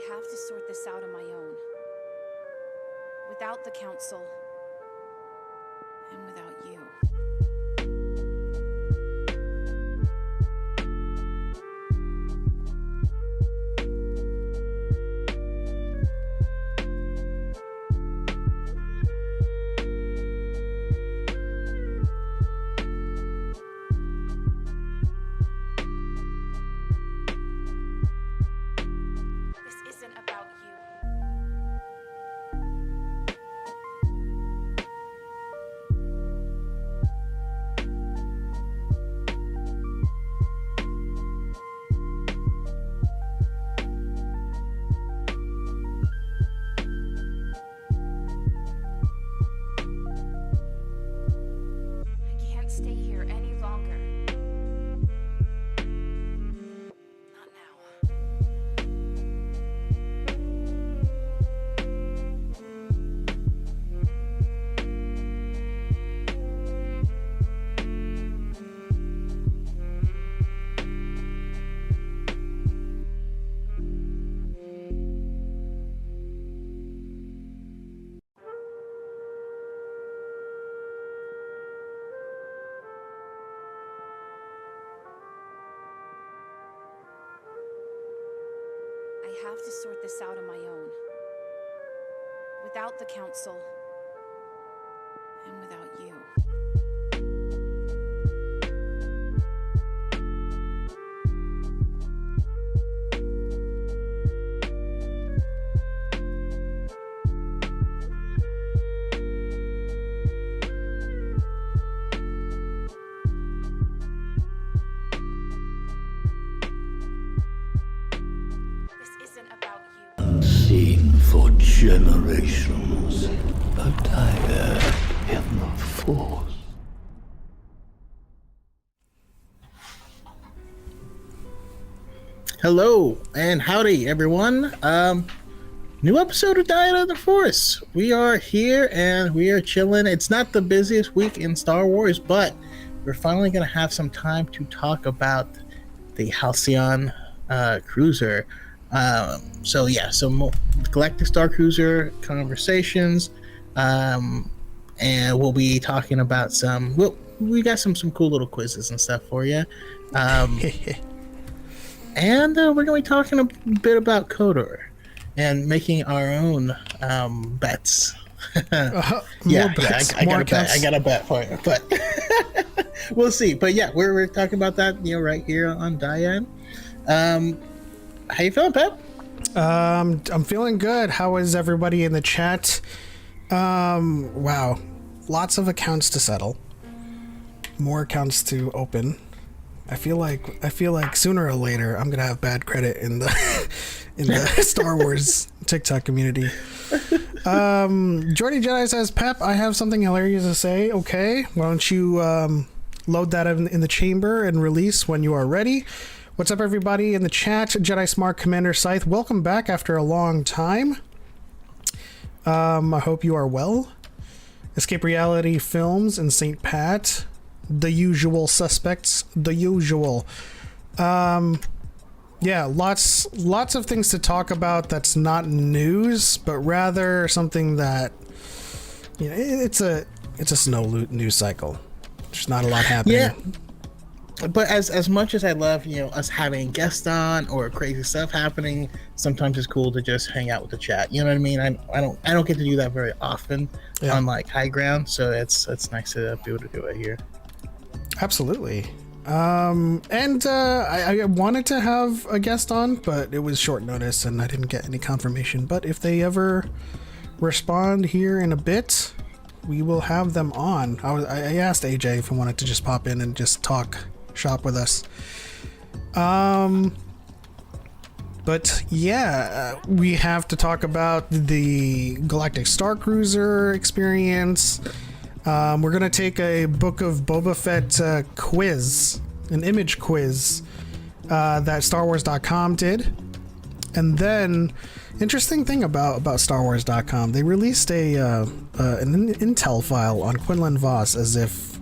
have to sort this out on my own. Without the council. And without you. Stay here any longer. Not now. I have to sort this out on my own. Without the council. And without you. Unseen for generations, a Dyad in the Force. Hello and howdy, everyone. New episode of Dyad in the Force. We are here and we are chilling. It's not the busiest week in Star Wars, but we're finally going to have some time to talk about the Halcyon cruiser. So Galactic Star Cruiser conversations, and we'll be talking about we got some cool little quizzes and stuff for you, and we're gonna be talking a bit about KOTOR and making our own bets. I got a bet for you, but we'll see. But yeah, we're talking about that, right here on Dyad. How you feeling, Pep? I'm feeling good. How is everybody in the chat? Wow. Lots of accounts to settle. More accounts to open. I feel like sooner or later I'm gonna have bad credit in the Star Wars TikTok community. Jordy Jedi says, Pep, I have something hilarious to say. Okay, why don't you load that in the chamber and release when you are ready. What's up, everybody in the chat? Jedi Smart Commander Scythe, welcome back after a long time. I hope you are well. Escape Reality Films and St. Pat, the usual suspects, the usual. Yeah, lots of things to talk about. That's not news, but rather something that, it's a snow news cycle. There's not a lot happening. Yeah. But as much as I love, us having guests on or crazy stuff happening, sometimes it's cool to just hang out with the chat. You know what I mean? I don't get to do that very often on like high ground, so it's nice to be able to do it here. Absolutely. I wanted to have a guest on, but it was short notice and I didn't get any confirmation. But if they ever respond here in a bit, we will have them on. I asked AJ if he wanted to just pop in and just talk shop with us. But yeah, we have to talk about the Galactic Star Cruiser experience. We're gonna take a Book of Boba Fett quiz, an image quiz that StarWars.com did, and then interesting thing about StarWars.com, they released an intel file on Quinlan Vos as if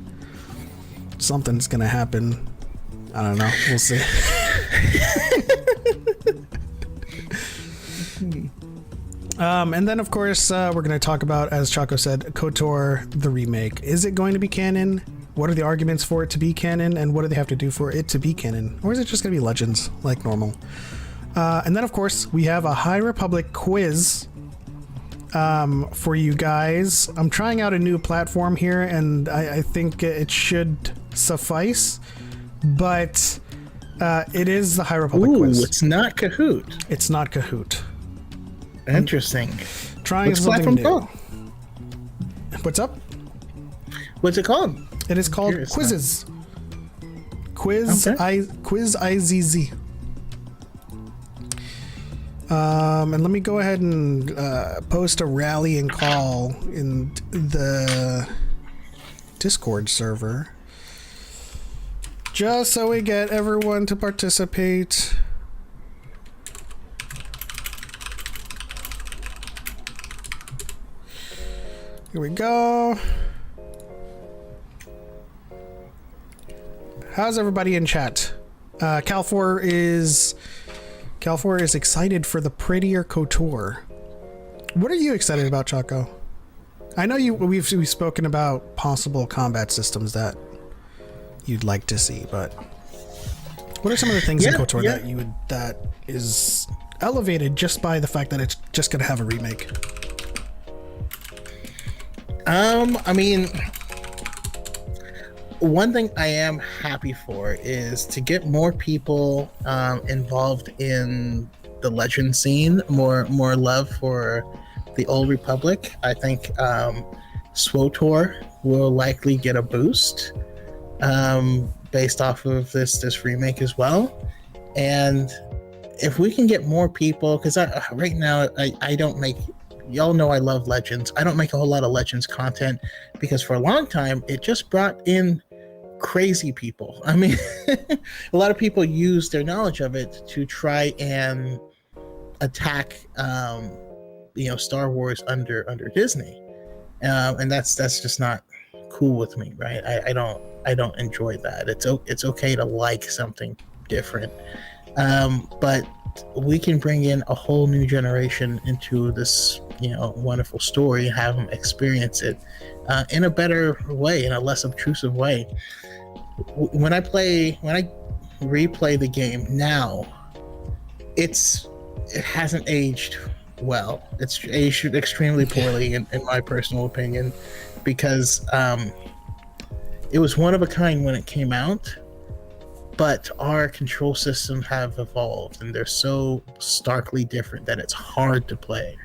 something's gonna happen. I don't know. We'll see. And then, of course, we're going to talk about, as Choco said, KOTOR, the remake. Is it going to be canon? What are the arguments for it to be canon? And what do they have to do for it to be canon? Or is it just going to be Legends, like normal? And then, of course, we have a High Republic quiz for you guys. I'm trying out a new platform here, and I think it should suffice. But it is the High Republic quiz. It's not Kahoot. It's not Kahoot. Interesting. Trying What's the something platform new. called? What's up? What's it called? It is called Curious Quizzes. Quiz Okay. Quiz IZZ. And let me go ahead and post a rallying call in the Discord server, just so we get everyone to participate. Here we go. How's everybody in chat? Cal4 is excited for the prettier KOTOR. What are you excited about, Choco? I know we've spoken about possible combat systems that you'd like to see, but what are some of the things in KOTOR that is elevated just by the fact that it's just going to have a remake? I mean, one thing I am happy for is to get more people involved in the legend scene, more love for the Old Republic. I think SWTOR will likely get a boost based off of this remake as well. And if we can get more people, because right now I don't make, y'all know I love Legends. I don't make a whole lot of Legends content because for a long time it just brought in crazy people. I mean, a lot of people use their knowledge of it to try and attack, Star Wars under Disney, and that's just not cool with me, right? I don't enjoy that. It's okay to like something different, but we can bring in a whole new generation into this, wonderful story, have them experience it in a better way, in a less obtrusive way. When I replay the game now, it hasn't aged well. It's aged extremely poorly, in my personal opinion, because it was one of a kind when it came out. But our control systems have evolved, and they're so starkly different that it's hard to play.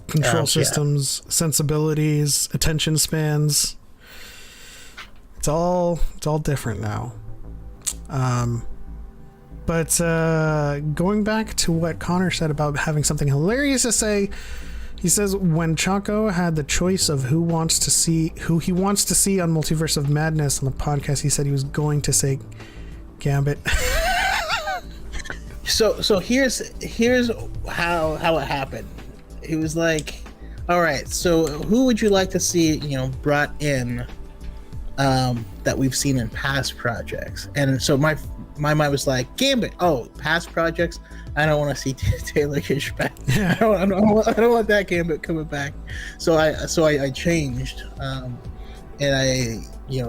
Control systems, sensibilities, attention spans. It's all different now. But going back to what Connor said about having something hilarious to say, he says when Choco had the choice of who he wants to see on Multiverse of Madness on the podcast, he said he was going to say Gambit. So here's how it happened. He was like, all right, so who would you like to see, brought in that we've seen in past projects? And so my mind was like, Gambit. Oh, past projects? I don't want to see Taylor Kitsch back. I don't want that Gambit coming back. So I changed, and I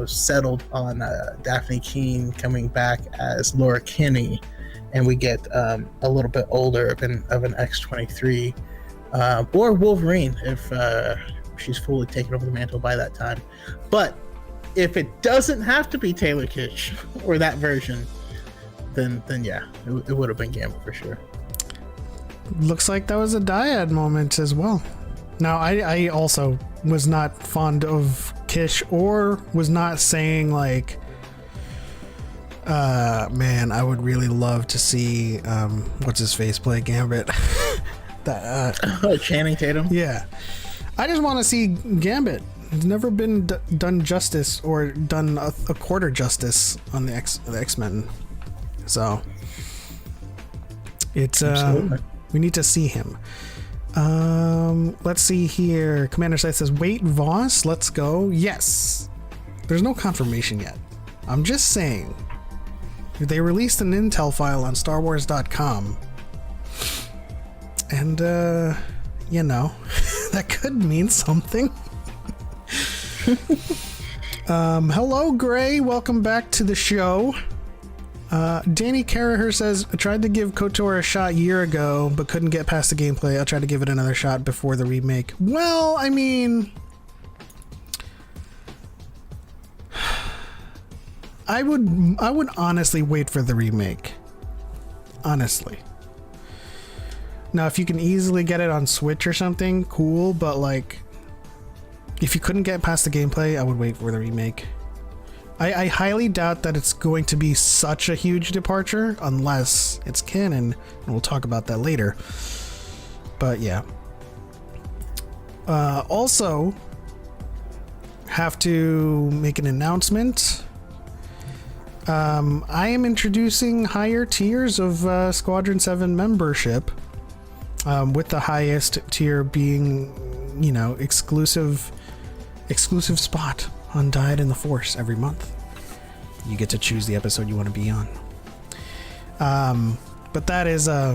settled on Daphne Keane coming back as Laura Kinney, and we get a little bit older of an X-23, or Wolverine if she's fully taken over the mantle by that time. But if it doesn't have to be Taylor Kitsch or that version, then yeah, it would have been Gambit for sure. Looks like that was a Dyad moment as well. Now, I also was not fond of Kish, or was not saying like, man, I would really love to see what's his face play Gambit. Channing Tatum. Yeah, I just want to see Gambit. It's never been done justice, or done a quarter justice on the X-Men. So it's we need to see him. Let's see here. Commander Site says, wait, Voss, let's go. Yes. There's no confirmation yet. I'm just saying. They released an intel file on StarWars.com. And you know, that could mean something. Hello, Gray. Welcome back to the show. Danny Carraher says, I tried to give KOTOR a shot a year ago, but couldn't get past the gameplay. I'll try to give it another shot before the remake. Well, I mean, I would honestly wait for the remake. Honestly. Now, if you can easily get it on Switch or something, cool, but like, if you couldn't get past the gameplay, I would wait for the remake. I highly doubt that it's going to be such a huge departure unless it's canon, and we'll talk about that later. But yeah. Also, have to make an announcement. I am introducing higher tiers of Squadron 7 membership, with the highest tier being, you know, exclusive spot on Dyad in the Force every month. You get to choose the episode you want to be on. But that's a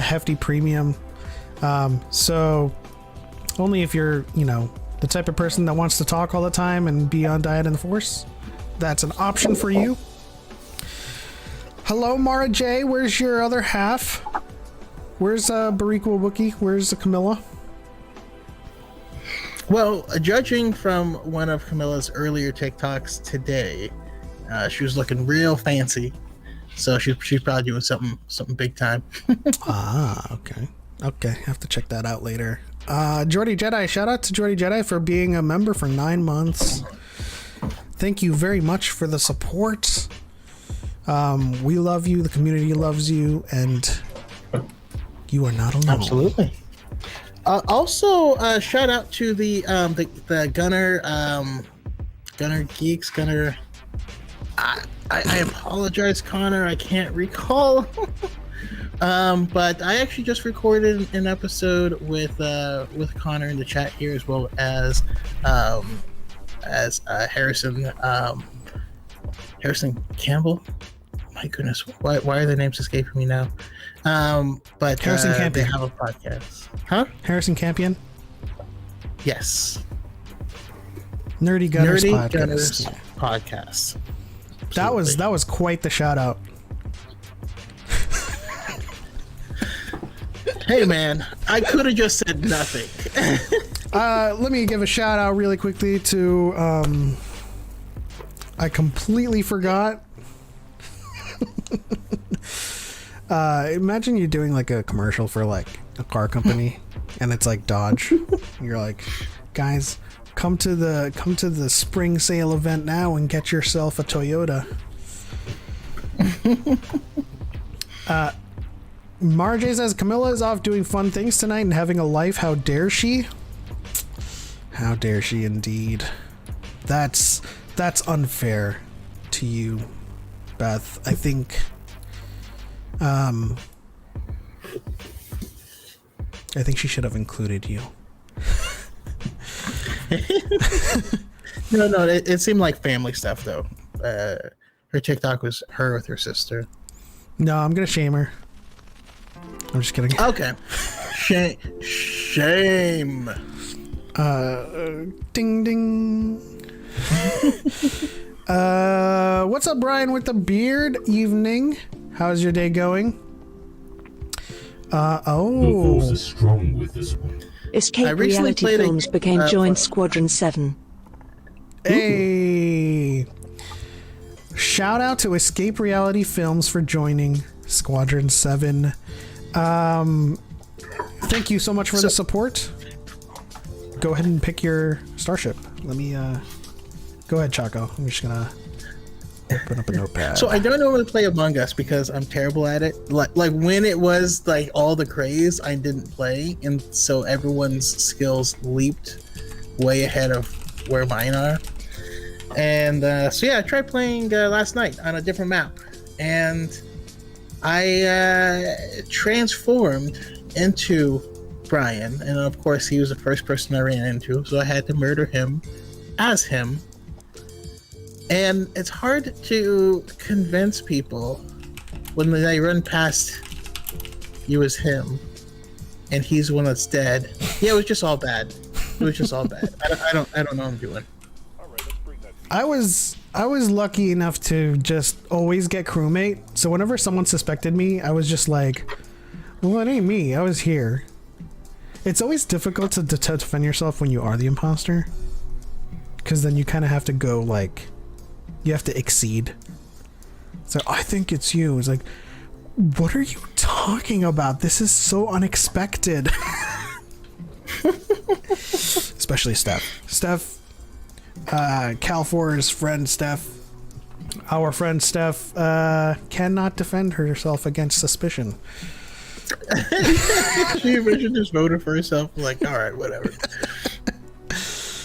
hefty premium. So only if you're, you know, the type of person that wants to talk all the time and be on Dyad in the Force, that's an option for you. Hello, Mara J. Where's your other half? Where's Barikwa Wookie? Where's Camilla? Well, judging from one of Camilla's earlier TikToks today, she was looking real fancy. So she's probably doing something big time. Okay. Have to check that out later. Jordy Jedi, shout out to Jordy Jedi for being a member for 9 months. Thank you very much for the support. We love you, the community loves you, and you are not alone. Absolutely. Also, shout out to the Gunner Geeks. I apologize, Connor. I can't recall. But I actually just recorded an episode with Connor in the chat here, as well as Harrison Campbell. My goodness, why are the names escaping me now? But Harrison Campion. They have a podcast, huh? Harrison Campion. Yes. Nerdy Gunners podcast. That was quite the shout out. Hey man, I could have just said nothing. Let me give a shout out really quickly to I completely forgot. Imagine you're doing like a commercial for like a car company and it's like Dodge. You're like, guys, come to the spring sale event now and get yourself a Toyota. Marjay says Camilla is off doing fun things tonight and having a life. How dare she? How dare she indeed. That's unfair to you, Beth. I think she should have included you. No, it seemed like family stuff though. Her TikTok was her with her sister. No, I'm gonna shame her. I'm just kidding. Okay. Shame. Ding ding. What's up, Brian with the beard? Evening. How's your day going? The force is strong with this one. Escape Reality Films became joined Squadron 7. Hey! Shout out to Escape Reality Films for joining Squadron 7. Thank you so much for the support. Go ahead and pick your starship. Let me, go ahead, Choco. I'm just gonna open up a notepad. So I don't normally play Among Us because I'm terrible at it. Like when it was like all the craze, I didn't play, and so everyone's skills leaped way ahead of where mine are. And so yeah, I tried playing last night on a different map, and I transformed into Brian, and of course he was the first person I ran into, so I had to murder him as him. And it's hard to convince people when they run past you as him. and he's the one that's dead. Yeah, it was just all bad. It was just all bad. I don't know what I'm doing. I was lucky enough to just always get crewmate. So whenever someone suspected me, I was just like, well, it ain't me. I was here. It's always difficult to defend yourself when you are the imposter. Because then you kind of have to go, like, you have to exceed. So I think it's you. It's like, what are you talking about? This is so unexpected. Especially Steph, Cal4's friend Steph, our friend Steph, cannot defend herself against suspicion. She just voted for herself. Like, all right, whatever.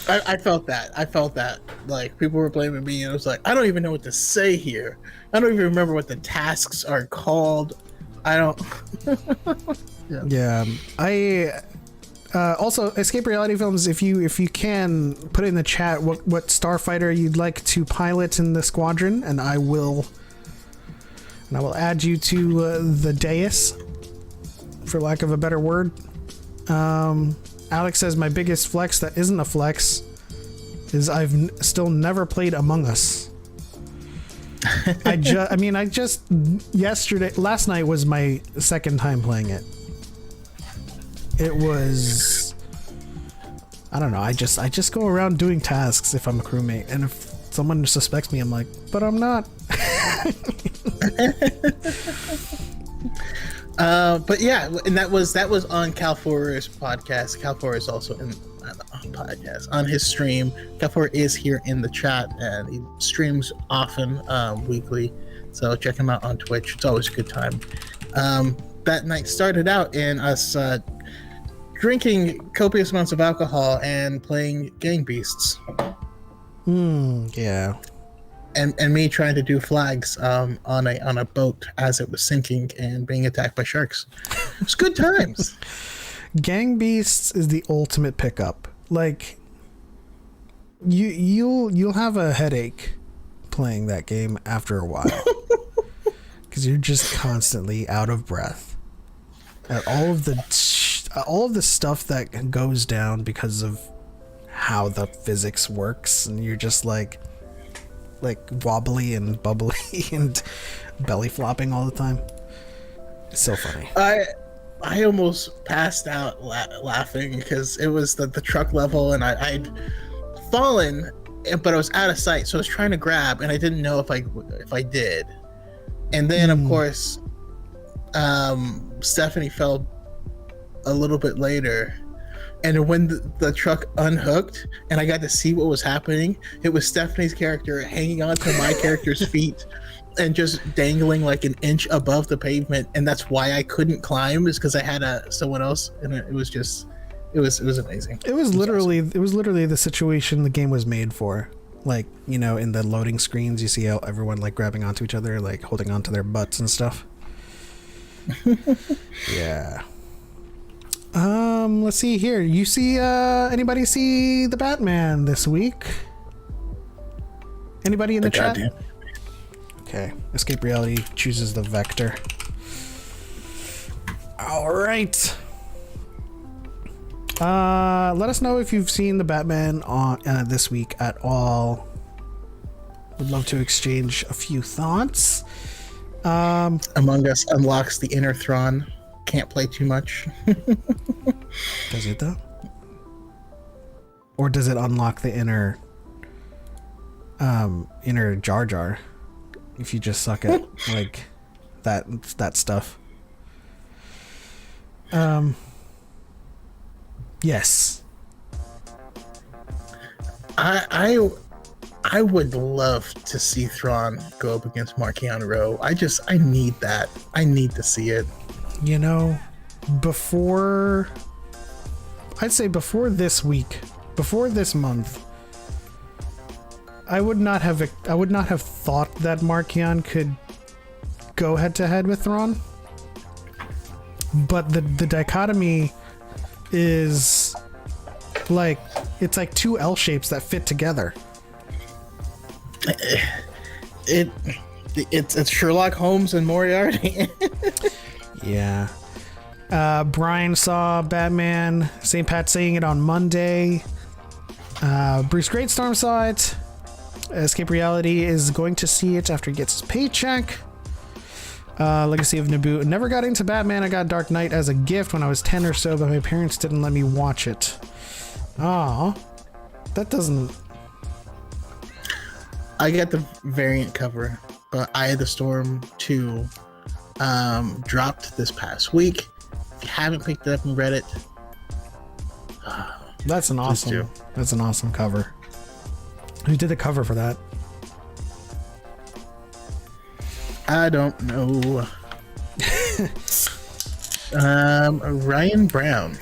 I felt that. Like, people were blaming me, and I was like, I don't even know what to say here. I don't even remember what the tasks are called. I don't. Yeah. Also, Escape Reality Films, if you can put in the chat what starfighter you'd like to pilot in the squadron, and I will add you to the dais, for lack of a better word. Alex says my biggest flex that isn't a flex is I've still never played Among Us. Last night was my second time playing it. It was, I don't know, I just go around doing tasks if I'm a crewmate, and if someone suspects me, I'm like, but I'm not. But yeah, and that was on Cal4's podcast. Cal4 is also on podcast, on his stream. Cal4 is here in the chat, and he streams often, weekly. So check him out on Twitch. It's always a good time. That night started out in us drinking copious amounts of alcohol and playing Gang Beasts. Yeah. And me trying to do flags on a boat as it was sinking and being attacked by sharks. It's good times. Gang Beasts is the ultimate pickup. Like, you'll have a headache playing that game after a while because you're just constantly out of breath at all of the stuff that goes down because of how the physics works, and you're just like wobbly and bubbly and belly flopping all the time. It's so funny. I almost passed out laughing because it was the truck level, and I'd fallen, but I was out of sight, so I was trying to grab, and I didn't know if I did. And then of course Stephanie fell a little bit later, and when the truck unhooked and I got to see what was happening, it was Stephanie's character hanging on to my character's feet and just dangling like an inch above the pavement, and that's why I couldn't climb, is because I had someone else, and it was amazing. It was literally the situation the game was made for. Like, you know, in the loading screens, you see how everyone like grabbing onto each other, like holding onto their butts and stuff. Yeah. Let's see here. You see, anybody see the Batman this week? Anybody in the chat? Goddamn. Okay. Escape Reality chooses the vector. All right. Let us know if you've seen the Batman on this week at all. Would love to exchange a few thoughts. Among Us unlocks the inner Thrawn. Can't play too much. Does it though? Or does it unlock the inner Jar Jar if you just suck at like that stuff? Yes. I would love to see Thrawn go up against Marchion Ro. I need that. I need to see it. You know, before this week, before this month, I would not have thought that Marchion could go head to head with Thrawn. But the dichotomy is like, it's like two L shapes that fit together. It's Sherlock Holmes and Moriarty. Yeah. Brian saw Batman. St. Pat saying it on Monday. Bruce Greatstorm saw it. Escape Reality is going to see it after he gets his paycheck. Legacy of Naboo. Never got into Batman. I got Dark Knight as a gift when I was 10 or so, but my parents didn't let me watch it. Aw. That doesn't... I got the variant cover, but Eye of the Storm 2 dropped this past week. If you haven't picked it up and read it, that's an awesome cover. Who did the cover for that? I don't know. Ryan Brown.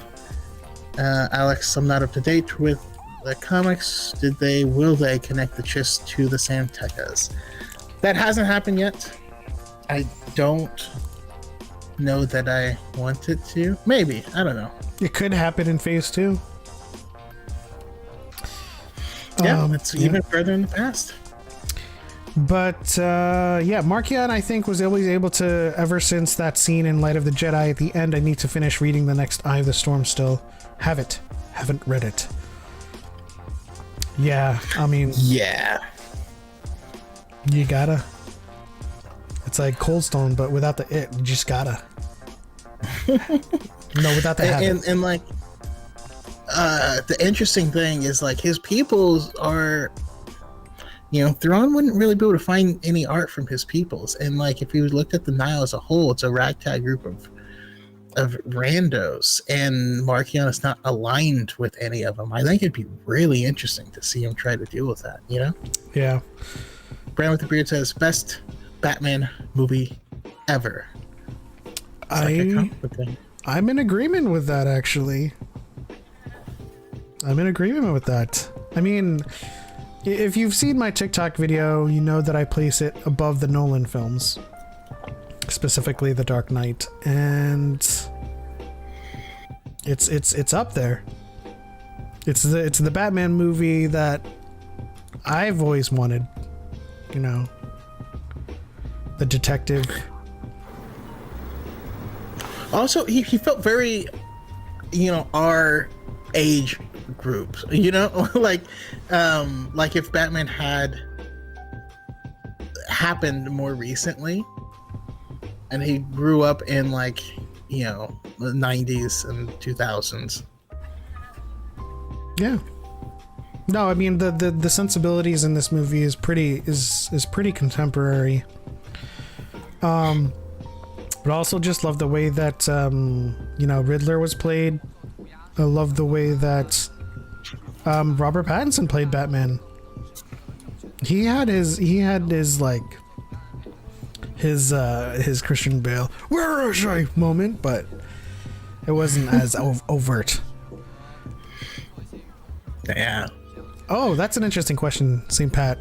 Alex, I'm not up to date with the comics. Will they connect the Chiss to the Santecas? That hasn't happened yet. I don't know that I want it to. Maybe. I don't know. It could happen in phase 2. Yeah, it's even further in the past. But yeah, Markian, I think, was always able to, ever since that scene in Light of the Jedi at the end. I need to finish reading the next Eye of the Storm still. Haven't read it. Yeah, I mean... Yeah. You gotta. It's like Cold Stone, but without the it. You just gotta. No, without the habit. And like... the interesting thing is, like, his peoples are, Thrawn wouldn't really be able to find any art from his peoples. And, like, if you looked at the Nile as a whole, it's a ragtag group of randos, and Markion is not aligned with any of them. I think it'd be really interesting to see him try to deal with that, Yeah. Brand with the Beard says, best Batman movie ever. I'm in agreement with that, actually. I'm in agreement with that. I mean, if you've seen my TikTok video, you know that I place it above the Nolan films, specifically The Dark Knight, and it's up there. It's the Batman movie that I've always wanted. The detective. Also, he felt very, our age groups, like if Batman had happened more recently and he grew up in the 90s and 2000s. Yeah. No, I mean the sensibilities in this movie is pretty contemporary. But also just love the way that Riddler was played. I love the way that Robert Pattinson played Batman. He had his Christian Bale, where is I moment, but it wasn't as overt. Yeah. Oh, that's an interesting question, St. Pat.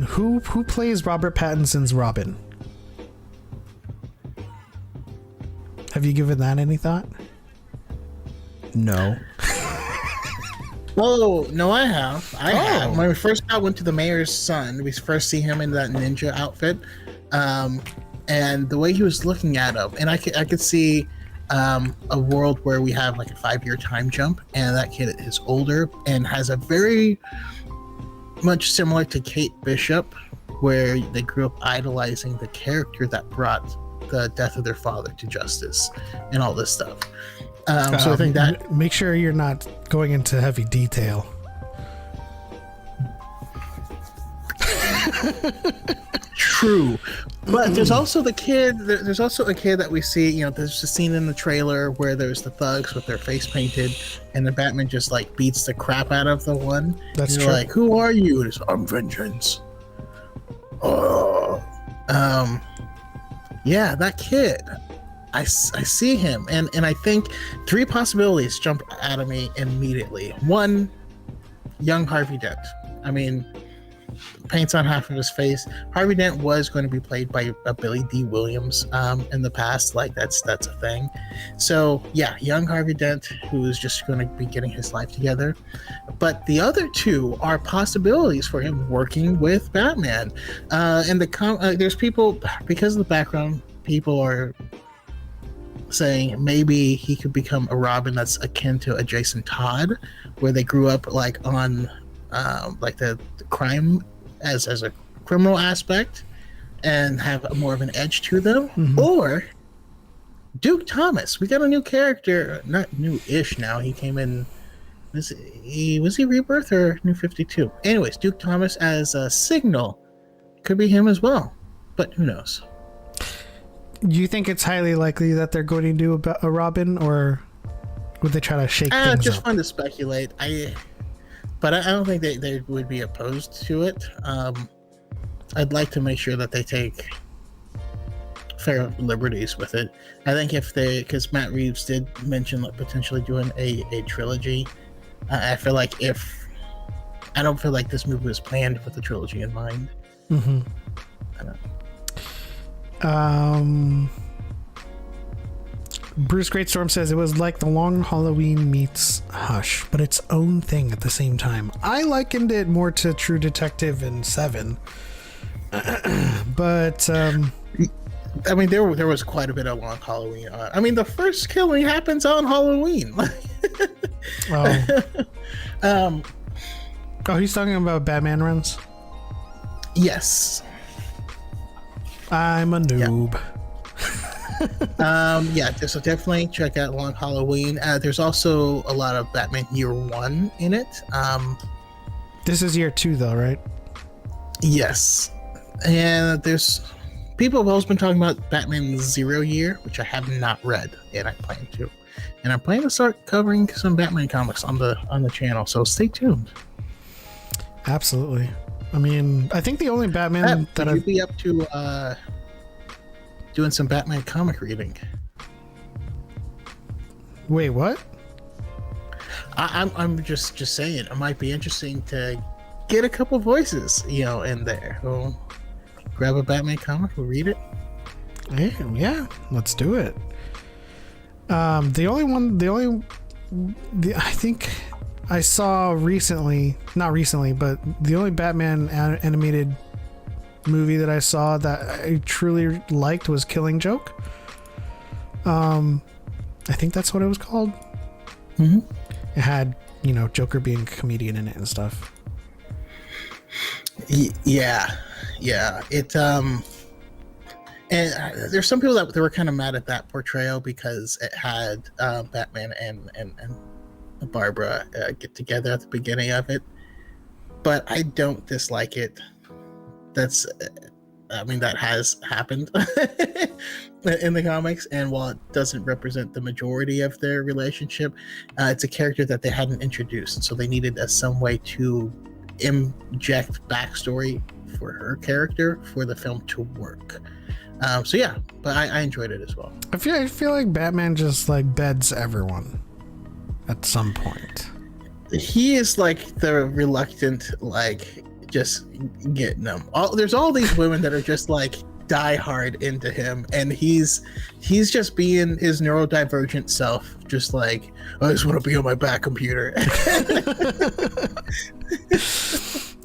Who plays Robert Pattinson's Robin? Have you given that any thought? No. Oh, no, I have. I have. When we first went to the mayor's son, we first see him in that ninja outfit. And the way he was looking at him, and I could see a world where we have like a 5-year time jump, and that kid is older and has a very much similar to Kate Bishop, where they grew up idolizing the character that brought the death of their father to justice and all this stuff. So I think that... Make sure you're not going into heavy detail. True. But there's also the kid, there's also a kid that we see, there's a scene in the trailer where there's the thugs with their face painted, and the Batman just like beats the crap out of the one. That's true. Like, who are you? And it's, I'm vengeance. Oh. Yeah, that kid. I see him, and I think 3 possibilities jump out of me immediately. 1, young Harvey Dent. I mean, paints on half of his face. Harvey Dent was going to be played by Billy D. Williams in the past. Like, that's a thing. So, yeah, young Harvey Dent, who is just going to be getting his life together. But the other 2 are possibilities for him working with Batman. And there's people, because of the background, people are saying maybe he could become a Robin that's akin to a Jason Todd, where they grew up like on like the crime as a criminal aspect and have more of an edge to them, or Duke Thomas. We got a new character, not new-ish now. He came in. Was he Rebirth or New 52? Anyways, Duke Thomas as a Signal could be him as well, but who knows? Do you think it's highly likely that they're going to do a Robin, or would they try to shake things just up? fun to speculate. But I don't think they would be opposed to it. I'd like to make sure that they take fair liberties with it. I think because Matt Reeves did mention like potentially doing a trilogy. I feel like I don't feel like this movie was planned with the trilogy in mind. Mm-hmm. I don't know. Bruce Greatstorm says it was like The Long Halloween meets Hush, but its own thing at the same time. I likened it more to True Detective and Seven, but I mean, there was quite a bit of Long Halloween. I mean, the first killing happens on Halloween. Oh, he's talking about Batman runs? Yes. I'm a noob. So definitely check out Long Halloween. There's also a lot of Batman Year One in it. This is year 2, though, right? Yes. And there's people have always been talking about Batman Zero Year, which I have not read, and I plan to. And I'm planning to start covering some Batman comics on the channel, so stay tuned. Absolutely. I mean, I think the only Batman that I'd be up to doing some Batman comic reading. Wait, what? I'm just saying it might be interesting to get a couple voices, in there. We'll grab a Batman comic, we'll read it. Yeah, let's do it. I think I saw not recently, but the only Batman animated movie that I saw that I truly liked was Killing Joke. I think that's what it was called. Mm-hmm. It had, Joker being a comedian in it and stuff. Yeah. It and there's some people that were kind of mad at that portrayal because it had Batman and Barbara get together at the beginning of it, but I don't dislike it. That has happened in the comics, and while it doesn't represent the majority of their relationship, it's a character that they hadn't introduced, so they needed some way to inject backstory for her character for the film to work. But I enjoyed it as well. I feel like Batman just like beds everyone at some point. He is like the reluctant, like just getting them. There's all these women that are just like die hard into him, and he's just being his neurodivergent self, just like, I just want to be on my back computer.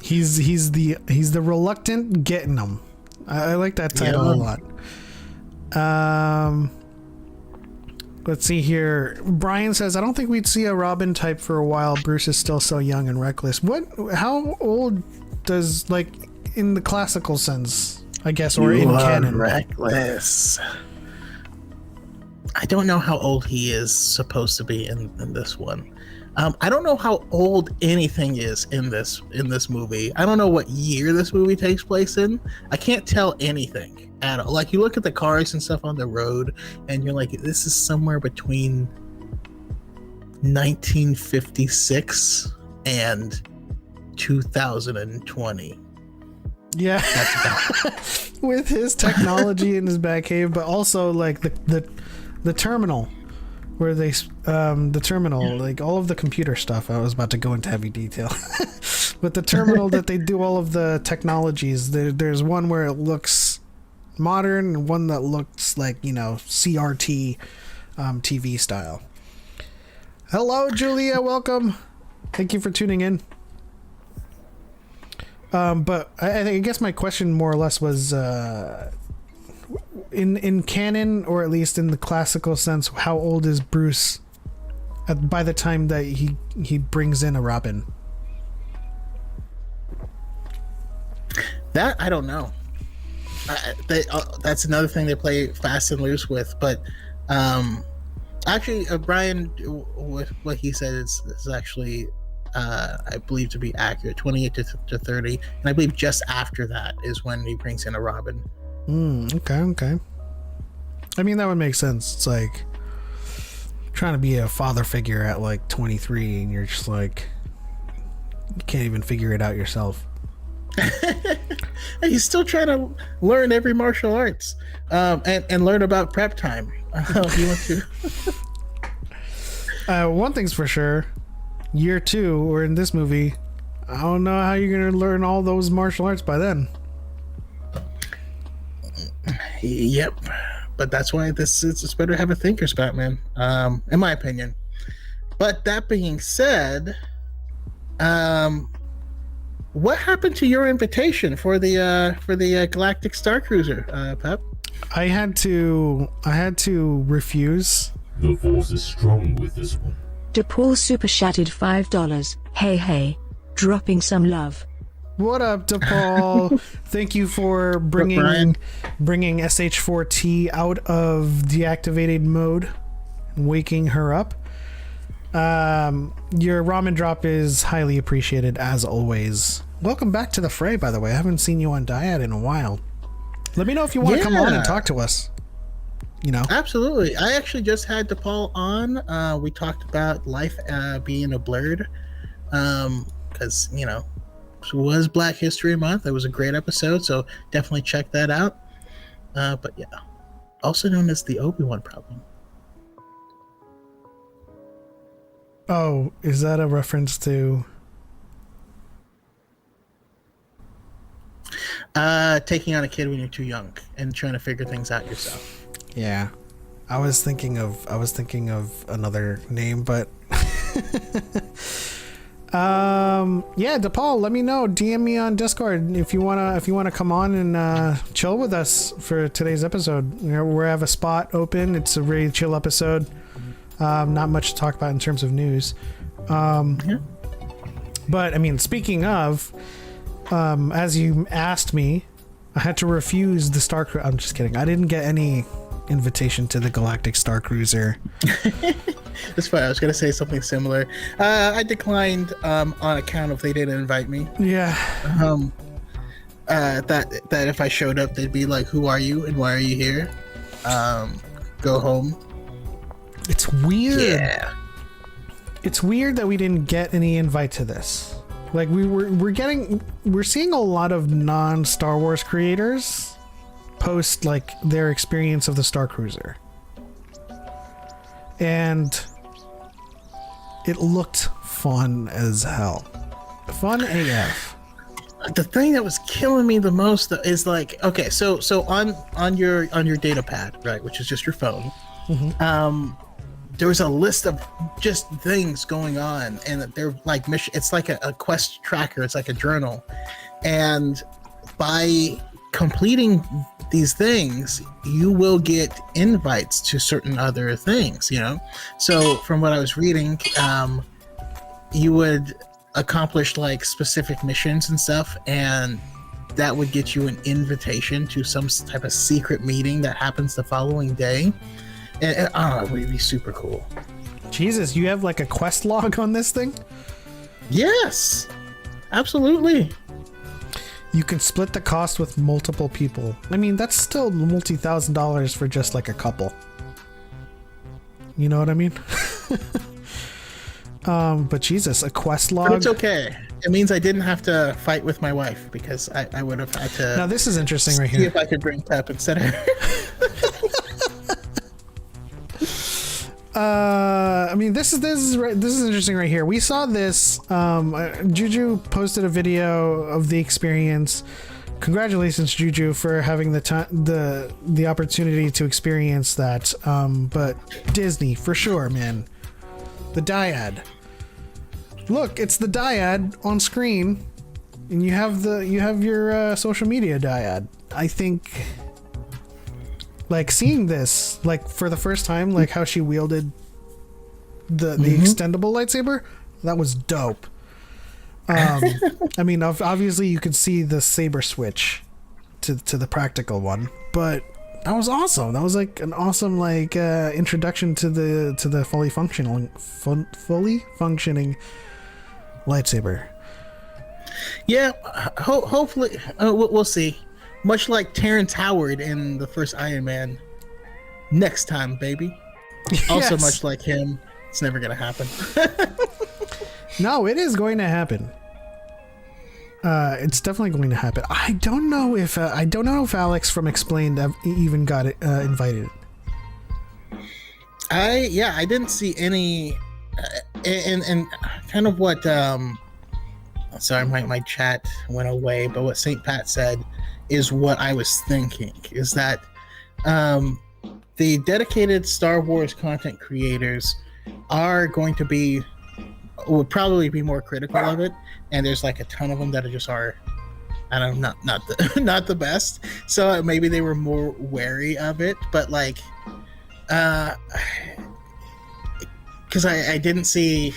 He's the reluctant getting them. I like that title a lot. Let's see here. Brian says, I don't think we'd see a Robin type for a while. Bruce is still so young and reckless. How old does, like, in the classical sense, I guess, or in canon? Reckless. I don't know how old he is supposed to be in this one. I don't know how old anything is in this movie. I don't know what year this movie takes place in. I can't tell anything at all. Like, you look at the cars and stuff on the road, and you're like, this is somewhere between 1956 and 2020. Yeah, with his technology in his Batcave, but also like the terminal. Where they, the terminal, like all of the computer stuff. I was about to go into heavy detail, but the terminal that they do all of the technologies. There's one where it looks modern, and one that looks like CRT, TV style. Hello, Julia. Welcome. Thank you for tuning in. But I guess my question more or less was, in canon, or at least in the classical sense, how old is Bruce by the time that he brings in a Robin? That I don't know. That's another thing they play fast and loose with. But actually, Brian, what he said is actually, I believe, to be accurate. 28 to 30, and I believe just after that is when he brings in a Robin. Okay. I mean, that would make sense. It's like trying to be a father figure at like 23, and you're just like, you can't even figure it out yourself. He's still trying to learn every martial arts, and learn about prep time. He went to. One thing's for sure, year 2, or in this movie, I don't know how you're gonna learn all those martial arts by then. Yep, but that's why it's better to have a thinker's Batman, in my opinion. But that being said, what happened to your invitation for the Galactic Star Cruiser, Pep? I had to refuse. The force is strong with this one. DePaul super chatted $5. Hey, dropping some love. What up, DePaul? Thank you for bringing SH4T out of deactivated mode and waking her up. Your ramen drop is highly appreciated as always. Welcome back to the fray, by the way. I haven't seen you on Dyad in a while. Let me know if you want to come on and talk to us. You know, absolutely. I actually just had DePaul on. We talked about life being a blurred, because it was Black History Month. It was a great episode, so definitely check that out. But yeah, also known as the Obi-Wan problem. Oh, is that a reference to taking on a kid when you're too young and trying to figure things out yourself? Yeah, I was thinking of another name, but yeah, DePaul, let me know. DM me on Discord if you wanna come on and chill with us for today's episode. We have a spot open. It's a really chill episode. Not much to talk about in terms of news. But I mean, speaking of, as you asked me, I had to refuse the Star Cruiser. I'm just kidding. I didn't get any invitation to the Galactic Star Cruiser. That's fine. I was going to say something similar. I declined on account of they didn't invite me. Yeah. That if I showed up, they'd be like, "Who are you and why are you here? Go home." It's weird. Yeah. It's weird that we didn't get any invite to this. Like we're seeing a lot of non-Star Wars creators post like their experience of the Star Cruiser. And it looked fun as hell. Fun AF. The thing that was killing me the most is like, okay, so on your data pad, right, which is just your phone. Mm-hmm. There was a list of just things going on, and they're like mission. It's like a quest tracker. It's like a journal, and by completing these things, you will get invites to certain other things. So from what I was reading, you would accomplish like specific missions and stuff, and that would get you an invitation to some type of secret meeting that happens the following day. And it would be super cool. Jesus, you have like a quest log on this thing? Yes, absolutely. You can split the cost with multiple people. I mean, that's still multi-$1,000s for just like a couple. You know what I mean? But Jesus, a quest log. But it's okay. It means I didn't have to fight with my wife, because I would have had to. Now this is interesting right here. See if I could bring Pep instead of her. I mean, this is interesting right here. We saw this. Juju posted a video of the experience. Congratulations, Juju, for having the opportunity to experience that. But Disney, for sure, man. The Dyad. Look, it's the Dyad on screen, and you have your social media Dyad. I think Like seeing this, like for the first time, like how she wielded the extendable lightsaber, that was dope. I mean, obviously you could see the saber switch to the practical one, but that was awesome. That was like an awesome like introduction to the fully functioning lightsaber. Yeah, hopefully we'll see. Much like Terrence Howard in the first Iron Man. Next time, baby. Also, Yes. much like him, it's never gonna happen. No, it is going to happen. It's definitely going to happen. I don't know if Alex from Explained even got invited. I didn't see any, and kind of what sorry, my chat went away, but what St. Pat said is what I was thinking, is that the dedicated Star Wars content creators are going to would probably be more critical of it, and there's like a ton of them that are I don't know, not the best, so maybe they were more wary of it, but like because I didn't see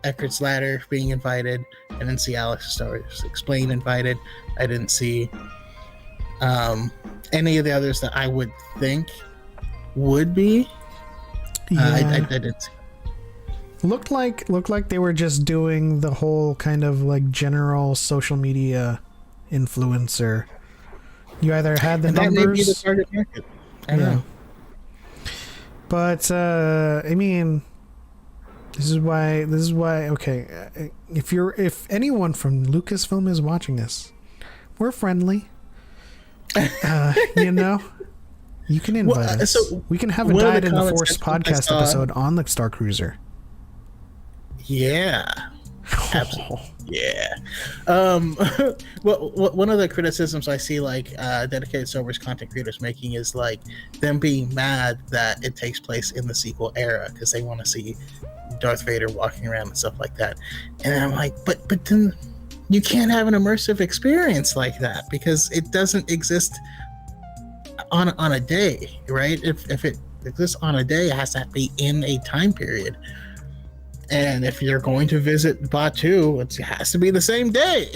Eckert's Ladder being invited, I didn't see Alex Star Wars Explained invited, I didn't see any of the others that I would think would be. I didn't see. Looked like they were just doing the whole kind of like general social media influencer. You either had the And that may be the numbers, target market. I don't know. But I mean, this is why. Okay, if anyone from Lucasfilm is watching this, we're friendly. You know, you can invite us. so We can have a one of the Dyad in the comments Force that I podcast saw- episode on the Star Cruiser. Yeah. Absolutely. Yeah. Well, one of the criticisms I see like dedicated Star Wars content creators making is like them being mad that it takes place in the sequel era because they want to see Darth Vader walking around and stuff like that. And I'm like, but then you can't have an immersive experience like that because it doesn't exist on a day, right? If it exists on a day, it has to be in a time period. And if you're going to visit Batu, it has to be the same day.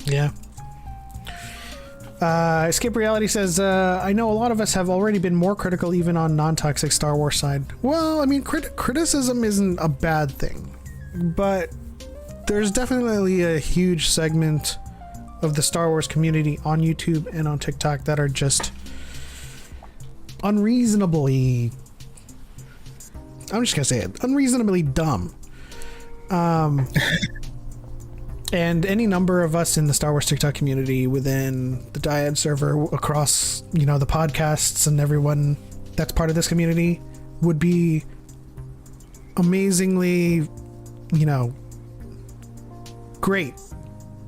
Yeah. Escape Reality says, I know a lot of us have already been more critical even on non-toxic Star Wars side. Well, I mean, criticism isn't a bad thing, but there's definitely a huge segment of the Star Wars community on YouTube and on TikTok that are just unreasonably, I'm just gonna say it, unreasonably dumb. And any number of us in the Star Wars TikTok community within the Dyad server across, you know, the podcasts and everyone that's part of this community would be amazingly, you know, great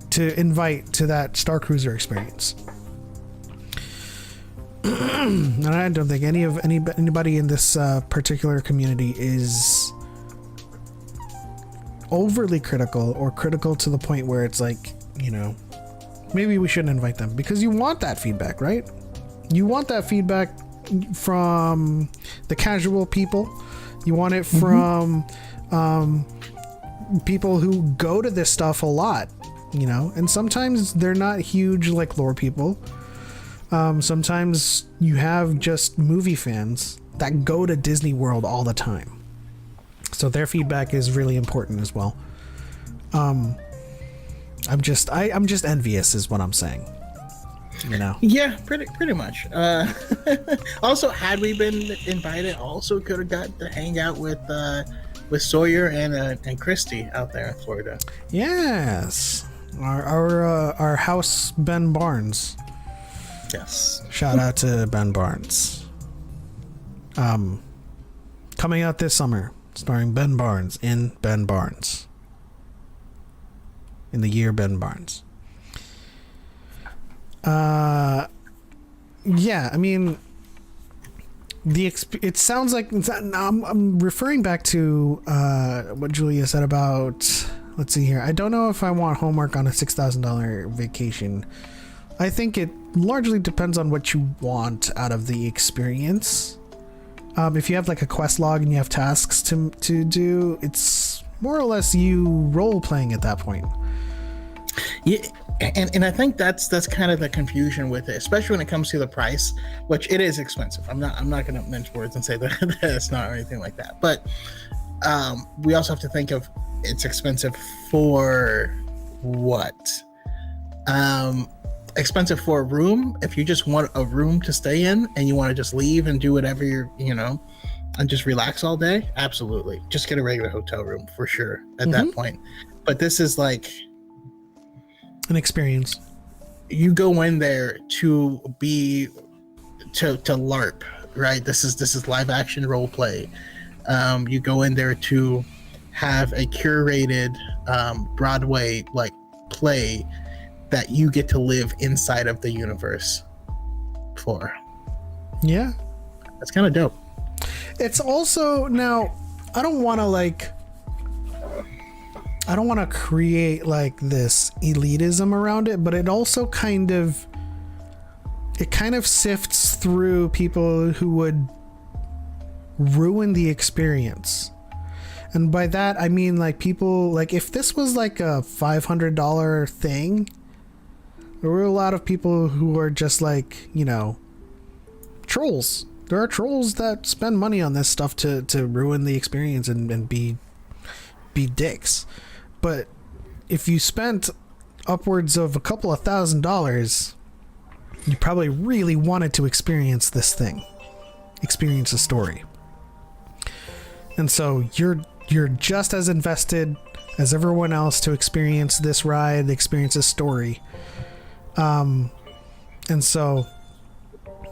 to invite to that Star Cruiser experience. And I don't think anybody in this particular community is overly critical or critical to the point where it's like, you know, maybe we shouldn't invite them, because you want that feedback, right? You want that feedback from the casual people. You want it from people who go to this stuff a lot, you know, and sometimes they're not huge like lore people. Sometimes you have just movie fans that go to Disney World all the time. So their feedback is really important as well. I'm just envious is what I'm saying. You know? Yeah, pretty much. Also, had we been invited, also could have got to hang out with Sawyer and Christy out there in Florida. Yes. Our house Ben Barnes. Yes. Shout out to Ben Barnes. Coming out this summer, starring Ben Barnes in Ben Barnes. In the year Ben Barnes. Yeah, I mean, it sounds like I'm referring back to what Julia said about. Let's see here. I don't know if I want homework on a $6,000 vacation I think it largely depends on what you want out of the experience. If you have like a quest log and you have tasks to do, it's more or less you role playing at that point. Yeah, and I think that's kind of the confusion with it, especially when it comes to the price, which it is expensive. I'm not going to mince words and say that it's not or anything like that. But we also have to think of it's expensive for what? Expensive for a room. If you just want a room to stay in and you want to just leave and do whatever and just relax all day, absolutely. Just get a regular hotel room for sure at that point. But this is like an experience. You go in there to LARP, right? This is live action role play. You go in there to have a curated Broadway like play that you get to live inside of the universe for. Yeah, that's kind of dope. It's also, now I don't want to create like this elitism around it, but it also kind of sifts through people who would ruin the experience. And by that I mean like people, like if this was like a $500 thing, there were a lot of people who are just like, trolls. There are trolls that spend money on this stuff to ruin the experience and be dicks. But if you spent upwards of a couple of $1,000s, you probably really wanted to experience this thing, experience the story. And so you're just as invested as everyone else to experience this ride, experience this story. And so,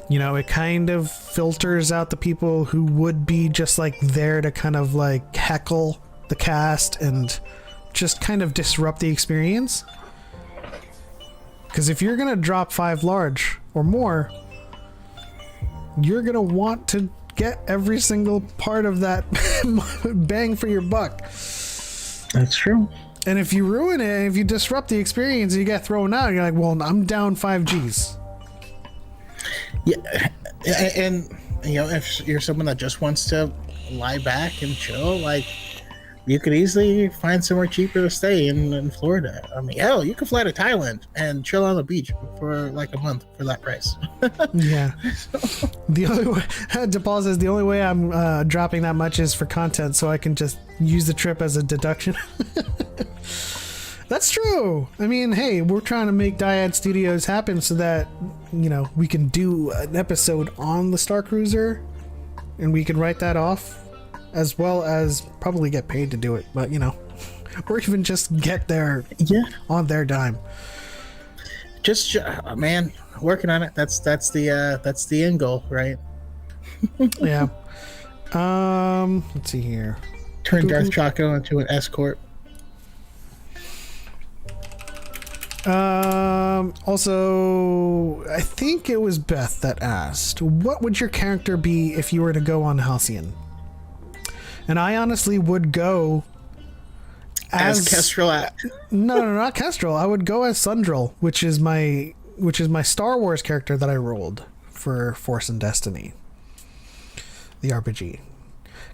it kind of filters out the people who would be just like there to kind of like heckle the cast and just kind of disrupt the experience. Because if you're gonna drop 5 large or more, you're gonna want to get every single part of that bang for your buck. That's true. And if you ruin it, if you disrupt the experience and you get thrown out, you're like, well, I'm down 5 G's. Yeah, and if you're someone that just wants to lie back and chill, like you could easily find somewhere cheaper to stay in Florida. I mean, hell, you could fly to Thailand and chill on the beach for like a month for that price. Yeah. The only way, DePaul says the only way I'm dropping that much is for content, so I can just use the trip as a deduction. That's true. I mean, hey, we're trying to make Dyad Studios happen so that, we can do an episode on the Star Cruiser and we can write that off, as well as probably get paid to do it, but or even just get there on their dime. Just man, working on it. That's the end goal, right? Yeah. Let's see here. Turn Darth Choco into an escort. Also, I think it was Beth that asked, what would your character be if you were to go on Halcyon? And I honestly would go as Kestrel. No, not Kestrel. I would go as Sundrel, which is my Star Wars character that I rolled for Force and Destiny, the RPG.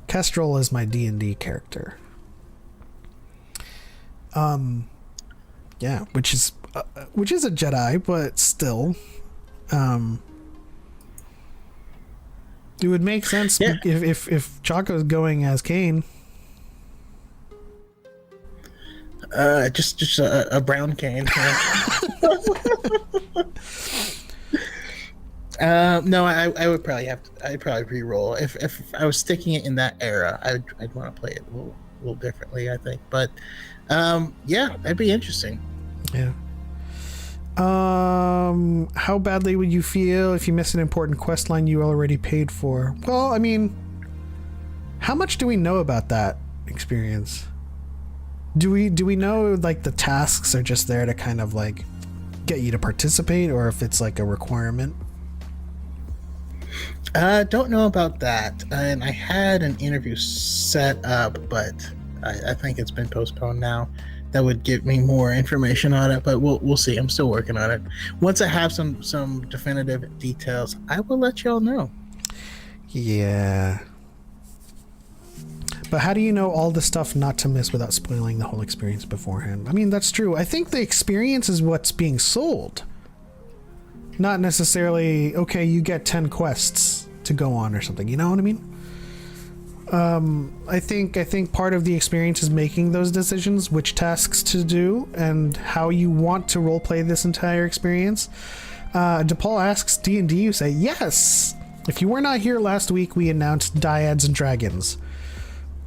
Kestrel is my D&D character. Yeah, which is a Jedi, but still, it would make sense if Choco's going as Kane. Just a brown Kane. No, I would probably I'd probably re-roll if I was sticking it in that era. I'd want to play it a little differently, I think. But yeah, that'd be interesting. Yeah. How badly would you feel if you miss an important quest line you already paid for? Well, I mean, how much do we know about that experience? Do we know like the tasks are just there to kind of like get you to participate, or if it's like a requirement? Don't know about that. And I had an interview set up, but I think it's been postponed now. that would give me more information on it, but we'll see. I'm still working on it. Once I have some definitive details, I will let y'all know. Yeah. But how do you know all the stuff not to miss without spoiling the whole experience beforehand? I mean, that's true. I think the experience is what's being sold. Not necessarily, okay, you get 10 quests to go on or something. You know what I mean? I think part of the experience is making those decisions, which tasks to do, and how you want to roleplay this entire experience. DePaul asks, D&D, you say, yes! If you were not here last week, we announced Dyads and Dragons.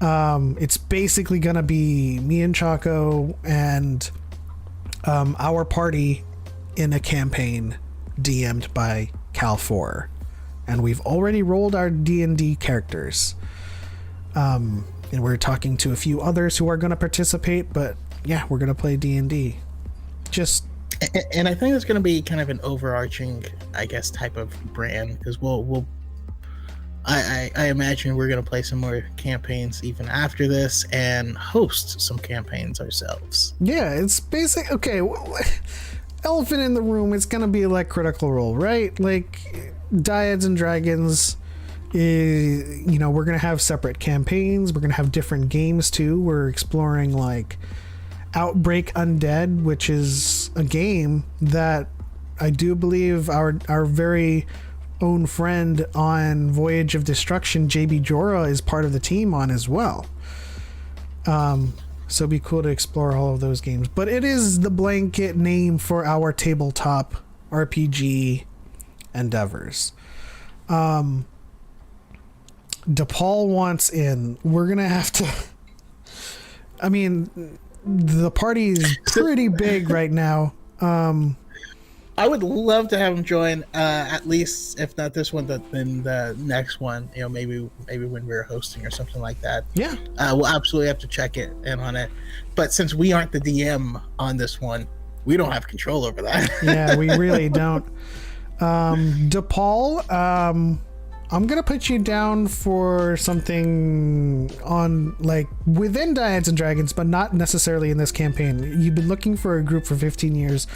It's basically gonna be me and Choco and our party in a campaign DM'd by Cal 4. And we've already rolled our D&D characters. And we're talking to a few others who are going to participate, but yeah, we're going to play D&D. And I think it's going to be kind of an overarching, I guess, type of brand, because I imagine we're going to play some more campaigns even after this and host some campaigns ourselves. Yeah, it's basic. Okay, elephant in the room. It's going to be like Critical Role, right? Like Dyads and Dragons. You know, we're going to have separate campaigns. We're going to have different games too. We're exploring like Outbreak Undead, which is a game that I do believe our very own friend on Voyage of Destruction, JB Jorah, is part of the team on as well. So it'd be cool to explore all of those games. But it is the blanket name for our tabletop RPG endeavors. DePaul wants in. We're gonna have to. I mean, the party is pretty big right now. I would love to have him join, at least if not this one, then the next one. You know, maybe when we're hosting or something like that. Yeah, we'll absolutely have to check it in on it. But since we aren't the DM on this one, we don't have control over that. Yeah, we really don't. DePaul, I'm gonna put you down for something on like within Dyads and Dragons, but not necessarily in this campaign. You've been looking for a group for 15 years.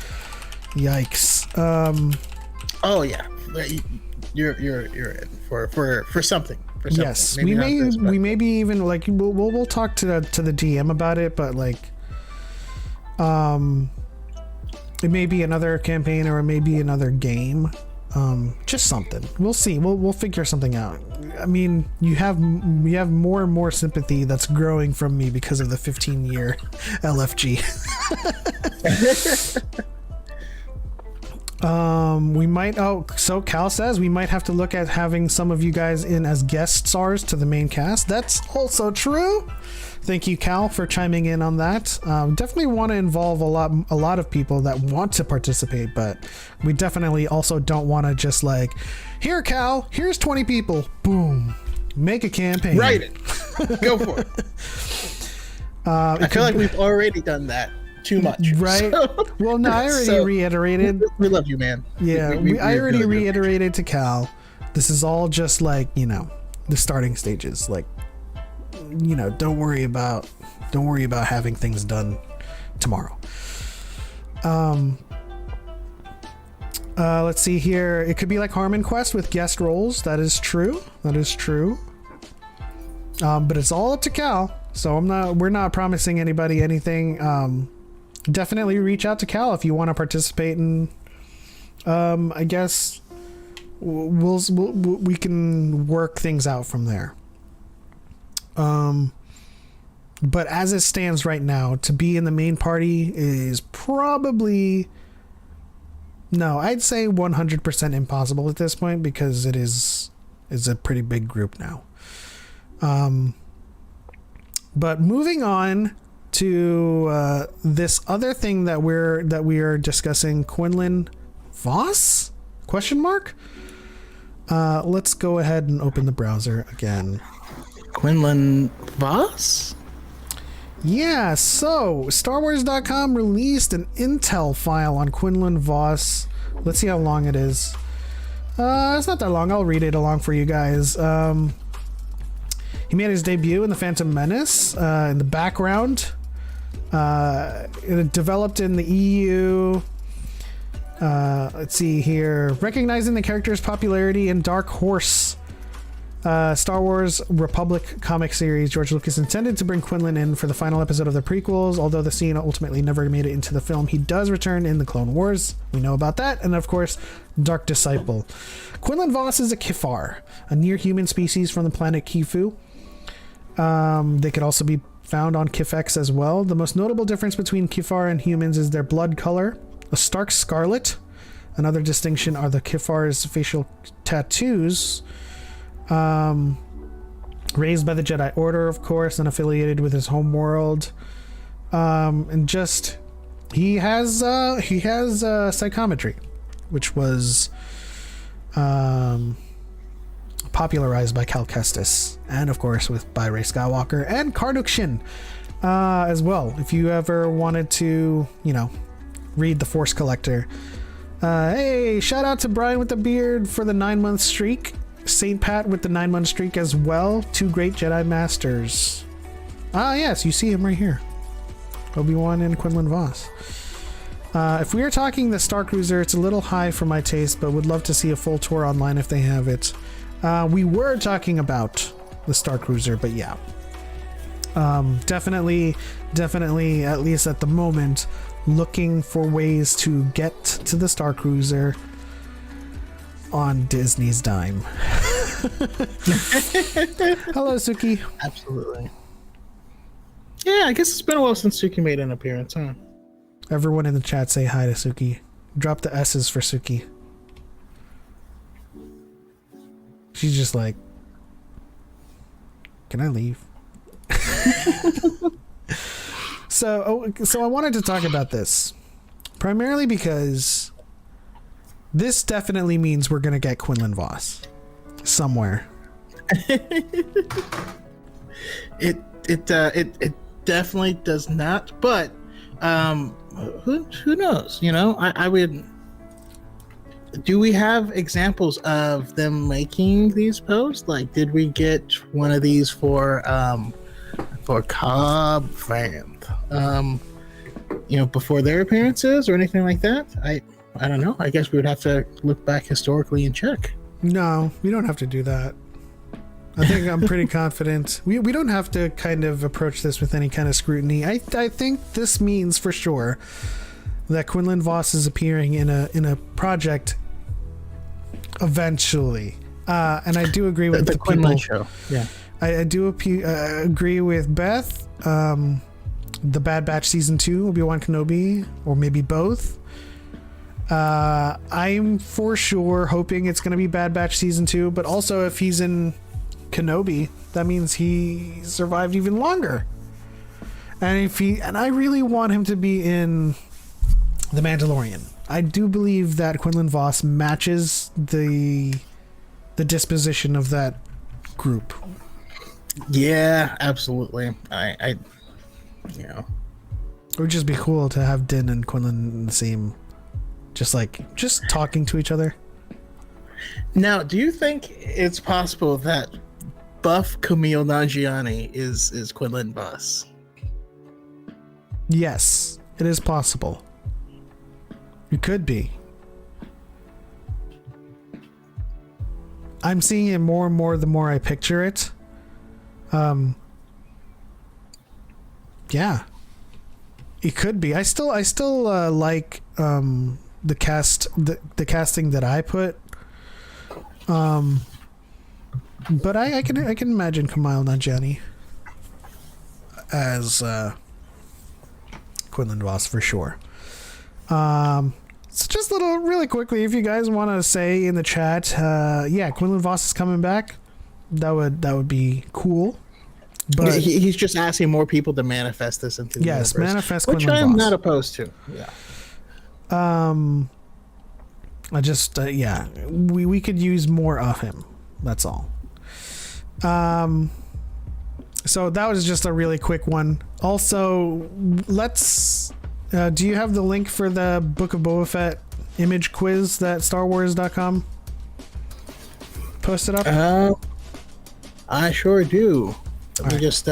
Yikes. Oh yeah, you're in for something. For something. Yes, we maybe even like we'll talk to the DM about it, but like it may be another campaign or it may be another game. Just something. We'll see. We'll figure something out. I mean, we have more and more sympathy that's growing from me because of the 15-year LFG. We might. Oh, so Cal says we might have to look at having some of you guys in as guest stars to the main cast. That's also true. Thank you, Cal, for chiming in on that. Definitely want to involve a lot of people that want to participate, but we definitely also don't want to just like, here, Cal, here's 20 people, boom, make a campaign. Write it. Go for it. I feel like we've already done that too much. Right? So, well, no, I already reiterated. We love you, man. Yeah, I already reiterated to Cal. This is all just like, you know, the starting stages. Like, you know, don't worry about having things done tomorrow. Let's see here. It could be like Harmon Quest with guest roles. That is true. But it's all up to Cal. So we're not promising anybody anything. Definitely reach out to Cal if you want to participate in, I guess we can work things out from there. But as it stands right now, to be in the main party is probably, no, I'd say 100% impossible at this point because it's a pretty big group now. But moving on to this other thing that we are discussing, Quinlan Voss? Question mark? Let's go ahead and open the browser again. Quinlan Voss? Yeah, so StarWars.com released an intel file on Quinlan Voss. Let's see how long it is. It's not that long. I'll read it along for you guys. He made his debut in The Phantom Menace. In the background, Developed in the EU. Let's see here. Recognizing the character's popularity in Dark Horse, Star Wars Republic comic series, George Lucas intended to bring Quinlan in for the final episode of the prequels, although the scene ultimately never made it into the film. He does return in the Clone Wars. We know about that. And of course, Dark Disciple. Quinlan Vos is a Kifar, a near-human species from the planet Kifu. They could also be found on Kifex as well. The most notable difference between Kifar and humans is their blood color, a stark scarlet. Another distinction are the Kifar's facial tattoos, raised by the Jedi Order, of course, and affiliated with his home world. And just he has psychometry, which was popularized by Cal Kestis, and of course by Rey Skywalker and Karduk Shin as well. If you ever wanted to, read The Force Collector. Hey, shout out to Brian with the beard for the 9-month streak. Saint Pat with the 9-month streak as well. 2 great Jedi Masters. Yes, you see him right here. Obi-Wan and Quinlan Vos. If we are talking the Star Cruiser, it's a little high for my taste, but would love to see a full tour online if they have it. We were talking about the Star Cruiser, but yeah. Definitely, at least at the moment, looking for ways to get to the Star Cruiser on Disney's dime. Hello, Suki. Absolutely. Yeah, I guess it's been a while since Suki made an appearance, huh? Everyone in the chat say hi to Suki. Drop the S's for Suki. She's just like, can I leave? So I wanted to talk about this primarily because this definitely means we're gonna get Quinlan Vos somewhere. It definitely does not, but who knows? I would. Do we have examples of them making these posts? Like, did we get one of these for Cobb Vanth, before their appearances or anything like that? I don't know. I guess we would have to look back historically and check. No, we don't have to do that. I think I'm pretty confident. We don't have to kind of approach this with any kind of scrutiny. I think this means for sure that Quinlan Vos is appearing in a project eventually. And I do agree with the Quinlan people. show. Yeah. I do agree with Beth. The Bad Batch season 2, Obi-Wan Kenobi, or maybe both. I'm for sure hoping it's going to be Bad Batch season 2, but also if he's in Kenobi, that means he survived even longer. And I really want him to be in The Mandalorian. I do believe that Quinlan Vos matches the disposition of that group. Yeah, absolutely. It would just be cool to have Din and Quinlan in the same, just talking to each other. Now, do you think it's possible that buff Kumail Nanjiani is Quinlan Vos? Yes, it is possible. It could be. I'm seeing it more and more the more I picture it. Yeah, it could be. I still like the casting that I put. But I can imagine Kumail Nanjiani as Quinlan Vos for sure. So just really quickly, if you guys want to say in the chat, Quinlan Vos is coming back. That would be cool. But he's just asking more people to manifest this into the universe, manifest which Quinlan I'm Vos. not opposed to. Yeah. I just we could use more of him. That's all. So that was just a really quick one. Also, let's. Do you have the link for the Book of Boba Fett image quiz that StarWars.com posted up? I sure do. Let me just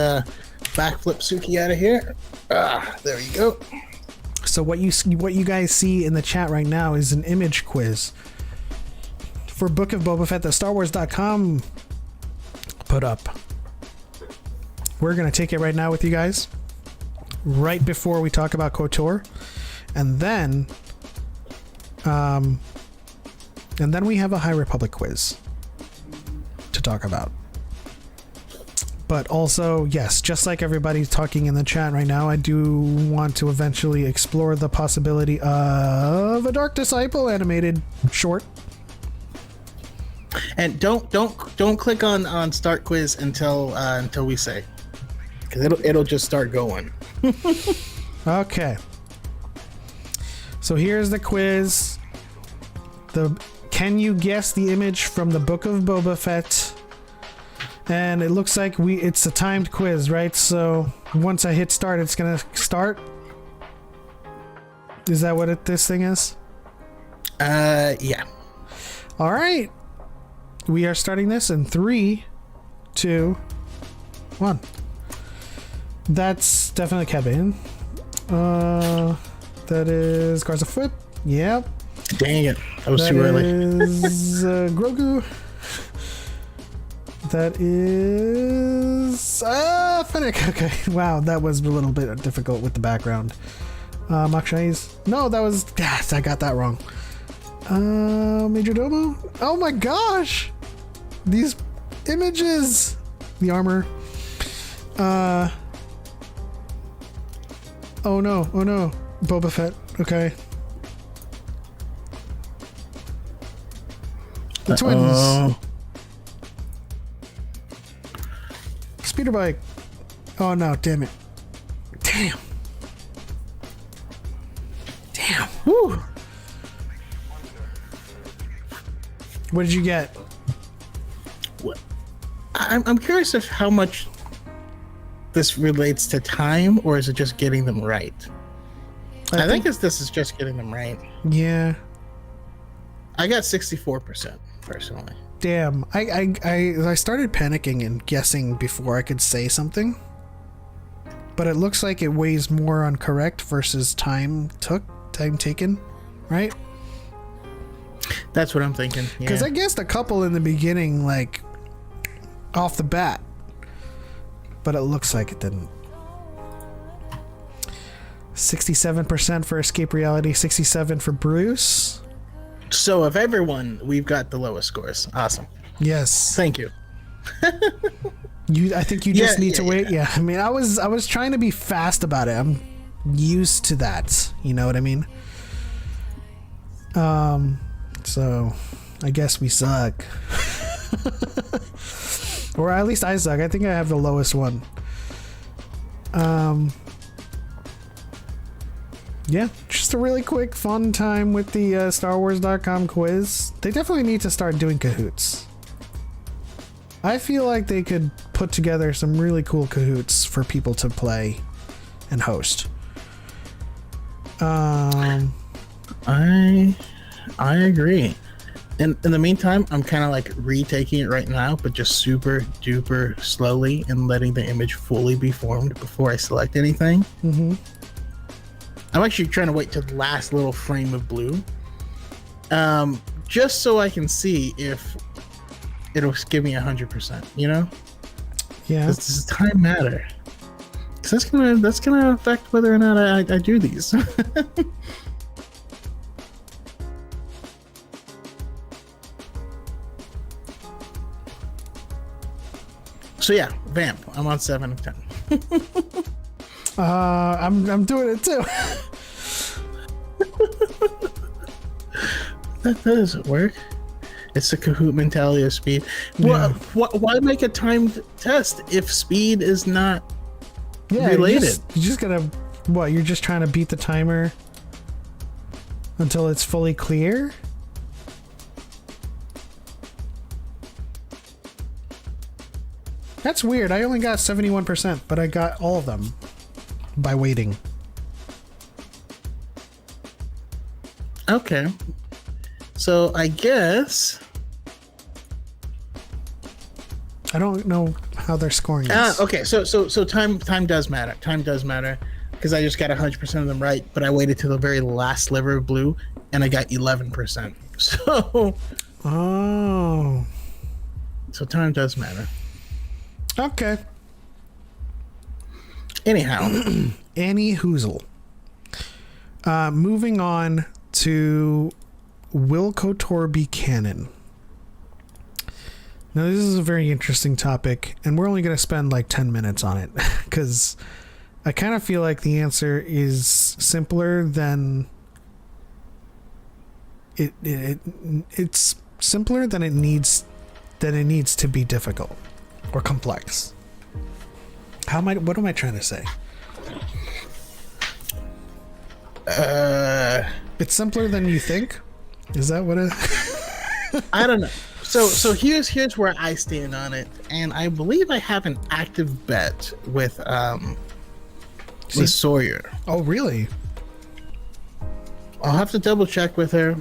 backflip Suki out of here. There you go. So what you guys see in the chat right now is an image quiz for Book of Boba Fett that StarWars.com put up. We're gonna take it right now with you guys, right before we talk about KOTOR, and then we have a High Republic quiz to talk about. But also, yes, just like everybody's talking in the chat right now, I do want to eventually explore the possibility of a Dark Disciple animated short. And don't click on start quiz until we say, because it'll just start going. Okay. So here's the quiz. Can you guess the image from the Book of Boba Fett? And it looks like it's a timed quiz, right? So once I hit start, it's gonna start. Is that what this thing is? Yeah. All right. We are starting this in 3, 2, 1. That's definitely Kevin. That is Garza Foot. Yep. Dang it. That was too early. That is Grogu. That is Fennec. Okay. Wow, that was a little bit difficult with the background. Makshai's. No, that was. Yes, I got that wrong. Major Domo. Oh my gosh! These images. The armor. Oh no! Oh no! Boba Fett. Okay. The twins. Speeder bike. Oh no, damn it. Damn. Whew. What did you get? I'm curious of how much this relates to time, or is it just getting them right? I think this is just getting them right. Yeah. I got 64% personally. Damn. I started panicking and guessing before I could say something. But it looks like it weighs more on correct versus time taken, right? That's what I'm thinking. Because I guessed a couple in the beginning, like off the bat. But it looks like it didn't. 67% for Escape Reality, 67% for Bruce. So of everyone, we've got the lowest scores. Awesome. Yes. Thank you. I think you just need to wait. Yeah. I mean, I was trying to be fast about it. I'm used to that. You know what I mean? So I guess we suck. Or at least I suck. I think I have the lowest one. Yeah, just a really quick fun time with the StarWars.com quiz. They definitely need to start doing Kahoots. I feel like they could put together some really cool Kahoots for people to play and host. I agree. In the meantime, I'm kind of like retaking it right now, but just super duper slowly and letting the image fully be formed before I select anything. Mm-hmm. I'm actually trying to wait to the last little frame of blue, just so I can see if it'll give me 100%. You know? Yeah. Does time matter? Because that's gonna affect whether or not I do these. So yeah, Vamp. I'm on 7 of 10. I'm doing it too. That doesn't work. It's the Kahoot mentality of speed. Well, why make a timed test if speed is not related? You're just gonna what? You're just trying to beat the timer until it's fully clear. That's weird. I only got 71%, but I got all of them by waiting. Okay. So I guess I don't know. how they're scoring this. Okay, so time does matter. Time does matter because I just got 100% of them right, but I waited to the very last sliver of blue and I got 11%. So so time does matter. Okay. Anyhow, Annie Hoozle. Moving on to will KOTOR be canon? Now, this is a very interesting topic, and we're only going to spend like 10 minutes on it because I kind of feel like the answer is simpler than it's simpler than it needs to be difficult or complex. What am I trying to say? It's simpler than you think. Is that what it? I don't know. So here's where I stand on it, and I believe I have an active bet with Sawyer. Oh, really? I'll have to double check with her.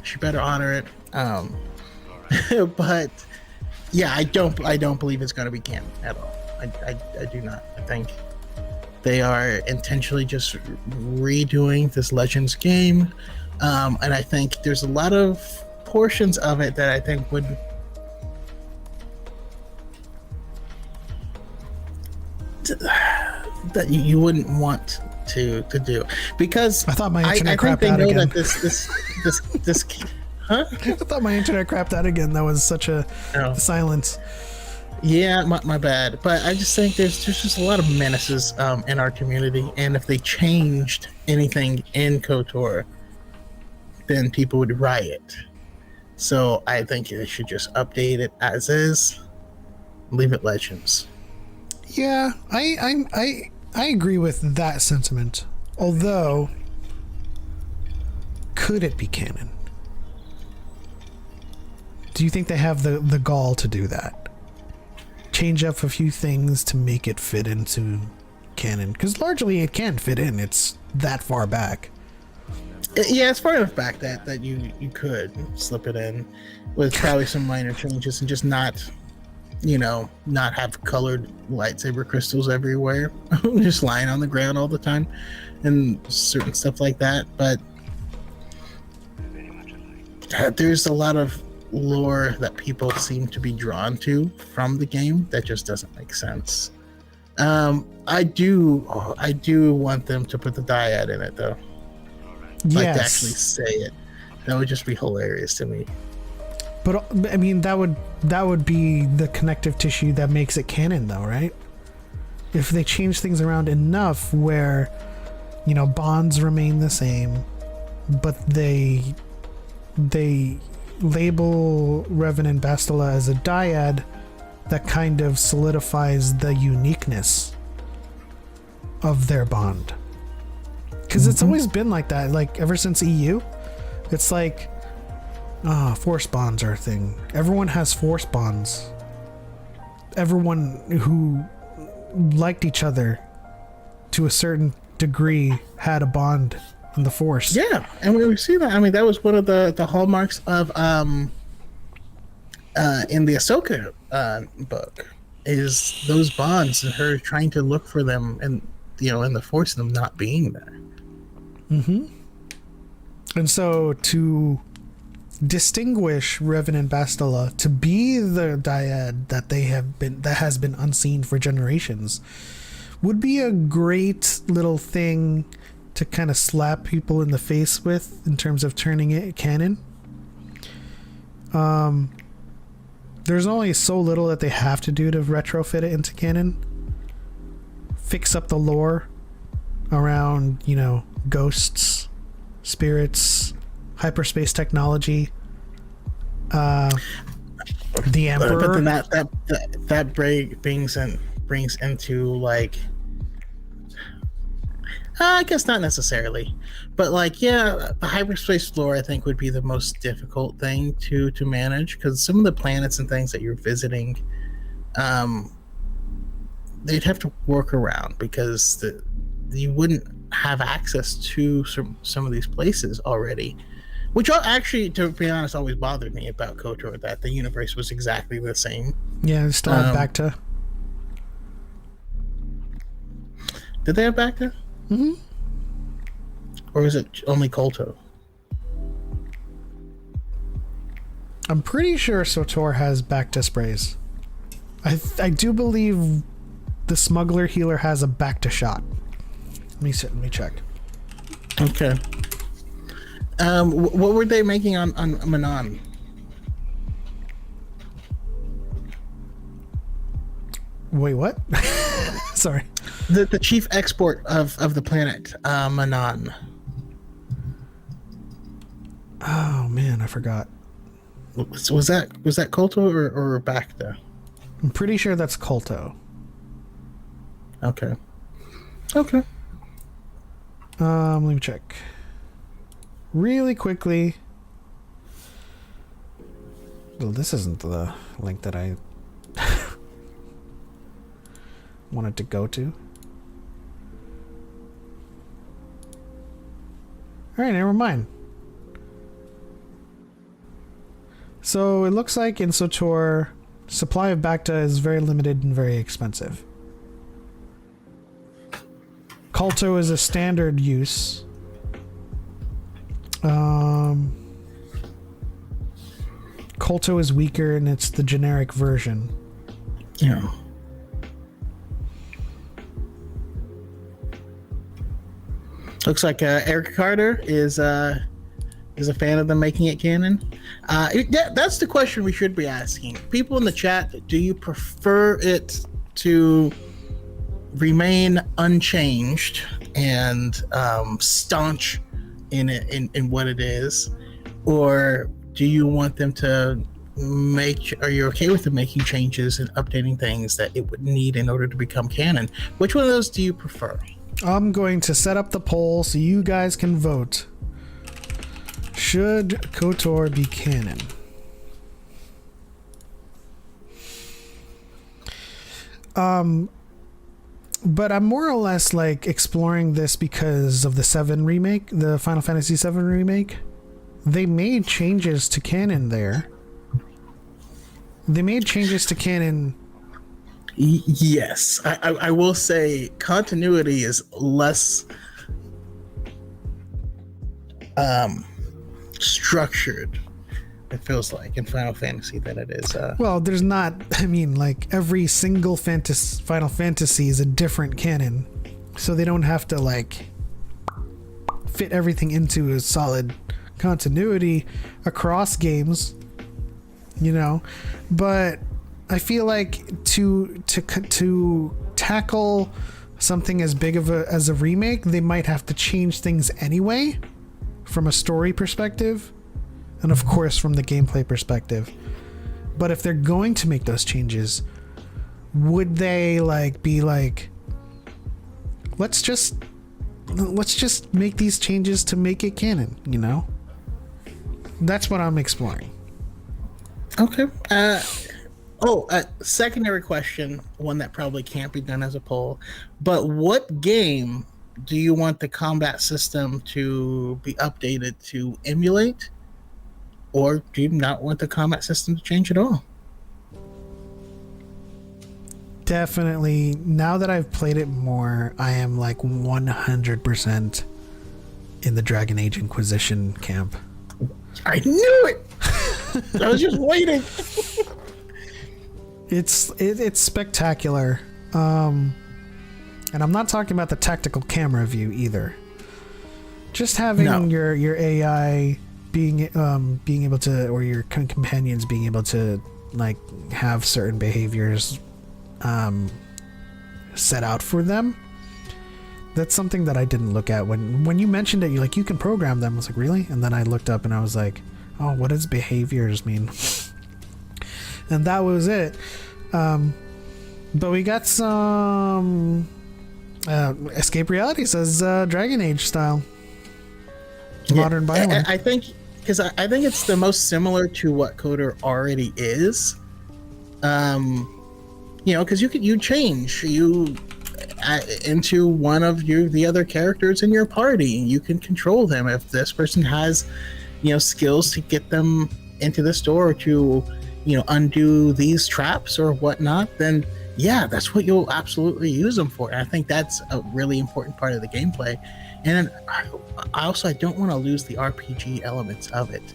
She better honor it. But yeah, I don't believe it's going to be canon at all. I do not. I think they are intentionally just redoing this Legends game, and I think there's a lot of portions of it that I think would that you wouldn't want to do because I thought my internet I crapped think out they know again. that this huh? I thought my internet crapped out again. That was such a silence. Yeah, my bad. But I just think there's just a lot of menaces in our community, and if they changed anything in KOTOR, then people would riot. So I think they should just update it as is, leave it Legends. Yeah, I agree with that sentiment. Although, could it be canon? Do you think they have the gall to do that? Change up a few things to make it fit into canon? Because largely it can fit in. It's that far back. Yeah, it's far enough back that you could slip it in with probably some minor changes and just not have colored lightsaber crystals everywhere, just lying on the ground all the time, and certain stuff like that. But there's a lot of lore that people seem to be drawn to from the game that just doesn't make sense. I do want them to put the dyad in it though. Like to actually say it. That would just be hilarious to me. But I mean, that would be the connective tissue that makes it canon, though, right? If they change things around enough where, bonds remain the same, but they label Revan and Bastila as a dyad, that kind of solidifies the uniqueness of their bond. Because it's always been like that, like ever since EU. It's like, force bonds are a thing. Everyone has force bonds. Everyone who liked each other to a certain degree had a bond in the force. Yeah, and we see that. I mean, that was one of the hallmarks of in the Ahsoka book, is those bonds and her trying to look for them and in the force and them not being there. Mm-hmm. And so to distinguish Revan and Bastila to be the dyad that has been unseen for generations would be a great little thing to kind of slap people in the face with in terms of turning it canon. There's only so little that they have to do to retrofit it into canon. Fix up the lore around, ghosts, spirits, hyperspace technology, the Emperor. But then that brings into like, I guess not necessarily, but like, yeah, the hyperspace lore I think would be the most difficult thing to manage, because some of the planets and things that you're visiting, they'd have to work around because you wouldn't have access to some of these places already, which actually, to be honest, always bothered me about KOTOR, that the universe was exactly the same. Yeah, still have back to. Did they have Bacta? Mm-hmm. Or is it only Kolto? I'm pretty sure SOTOR has Bacta sprays. I do believe the Smuggler Healer has a Bacta shot. Let me check. Okay. What were they making on Manon? Wait, what? Sorry. The chief export of the planet, Manon. Oh man, I forgot. Was that Kolto or Bacta? I'm pretty sure that's Kolto. Okay. Okay. Let me check. Really quickly. Well, this isn't the link that I wanted to go to. Alright, never mind. So it looks like in SOTOR, supply of Bacta is very limited and very expensive. Kolto is a standard use. Kolto is weaker and it's the generic version. Yeah. Looks like Eric Carter is a fan of them making it canon. That's the question we should be asking. People in the chat, do you prefer it to remain unchanged and staunch in what it is, or do you want them to are you okay with them making changes and updating things that it would need in order to become canon? Which one of those do you prefer? I'm going to set up the poll so you guys can vote. Should KOTOR be canon? But I'm more or less like exploring this because of the 7 remake, the Final Fantasy 7 remake. They made changes to canon there. They made changes to canon. Yes, I will say continuity is less structured, it feels like, in Final Fantasy than it is. Well, there's not. I mean, like every single Final Fantasy is a different canon, so they don't have to like fit everything into a solid continuity across games, you know. But I feel like to tackle something as big of as a remake, they might have to change things anyway, from a story perspective, and of course from the gameplay perspective. But if they're going to make those changes, would they like be like, let's just make these changes to make it canon, you know? That's what I'm exploring. Okay. Secondary question, one that probably can't be done as a poll, but what game do you want the combat system to be updated to emulate, or do you not want the combat system to change at all? Definitely, now that I've played it more, I am like 100% in the Dragon Age Inquisition camp. I knew it! I was just waiting. It's spectacular. And I'm not talking about the tactical camera view either. Just having your AI being able to, or your companions being able to like have certain behaviors set out for them. That's something that I didn't look at when you mentioned it. You're like, you can program them. I was like, really? And then I looked up and I was like, oh, what does behaviors mean? And that was it. But we got some Escape Reality says Dragon Age style. Modern Bioware. I think because I think it's the most similar to what KOTOR already is. You know, because you change into one of the other characters in your party. You can control them. If this person has, you know, skills to get them into this door, or to, you know, undo these traps or whatnot, then yeah, that's what you'll absolutely use them for. And I think that's a really important part of the gameplay. And I don't want to lose the RPG elements of it.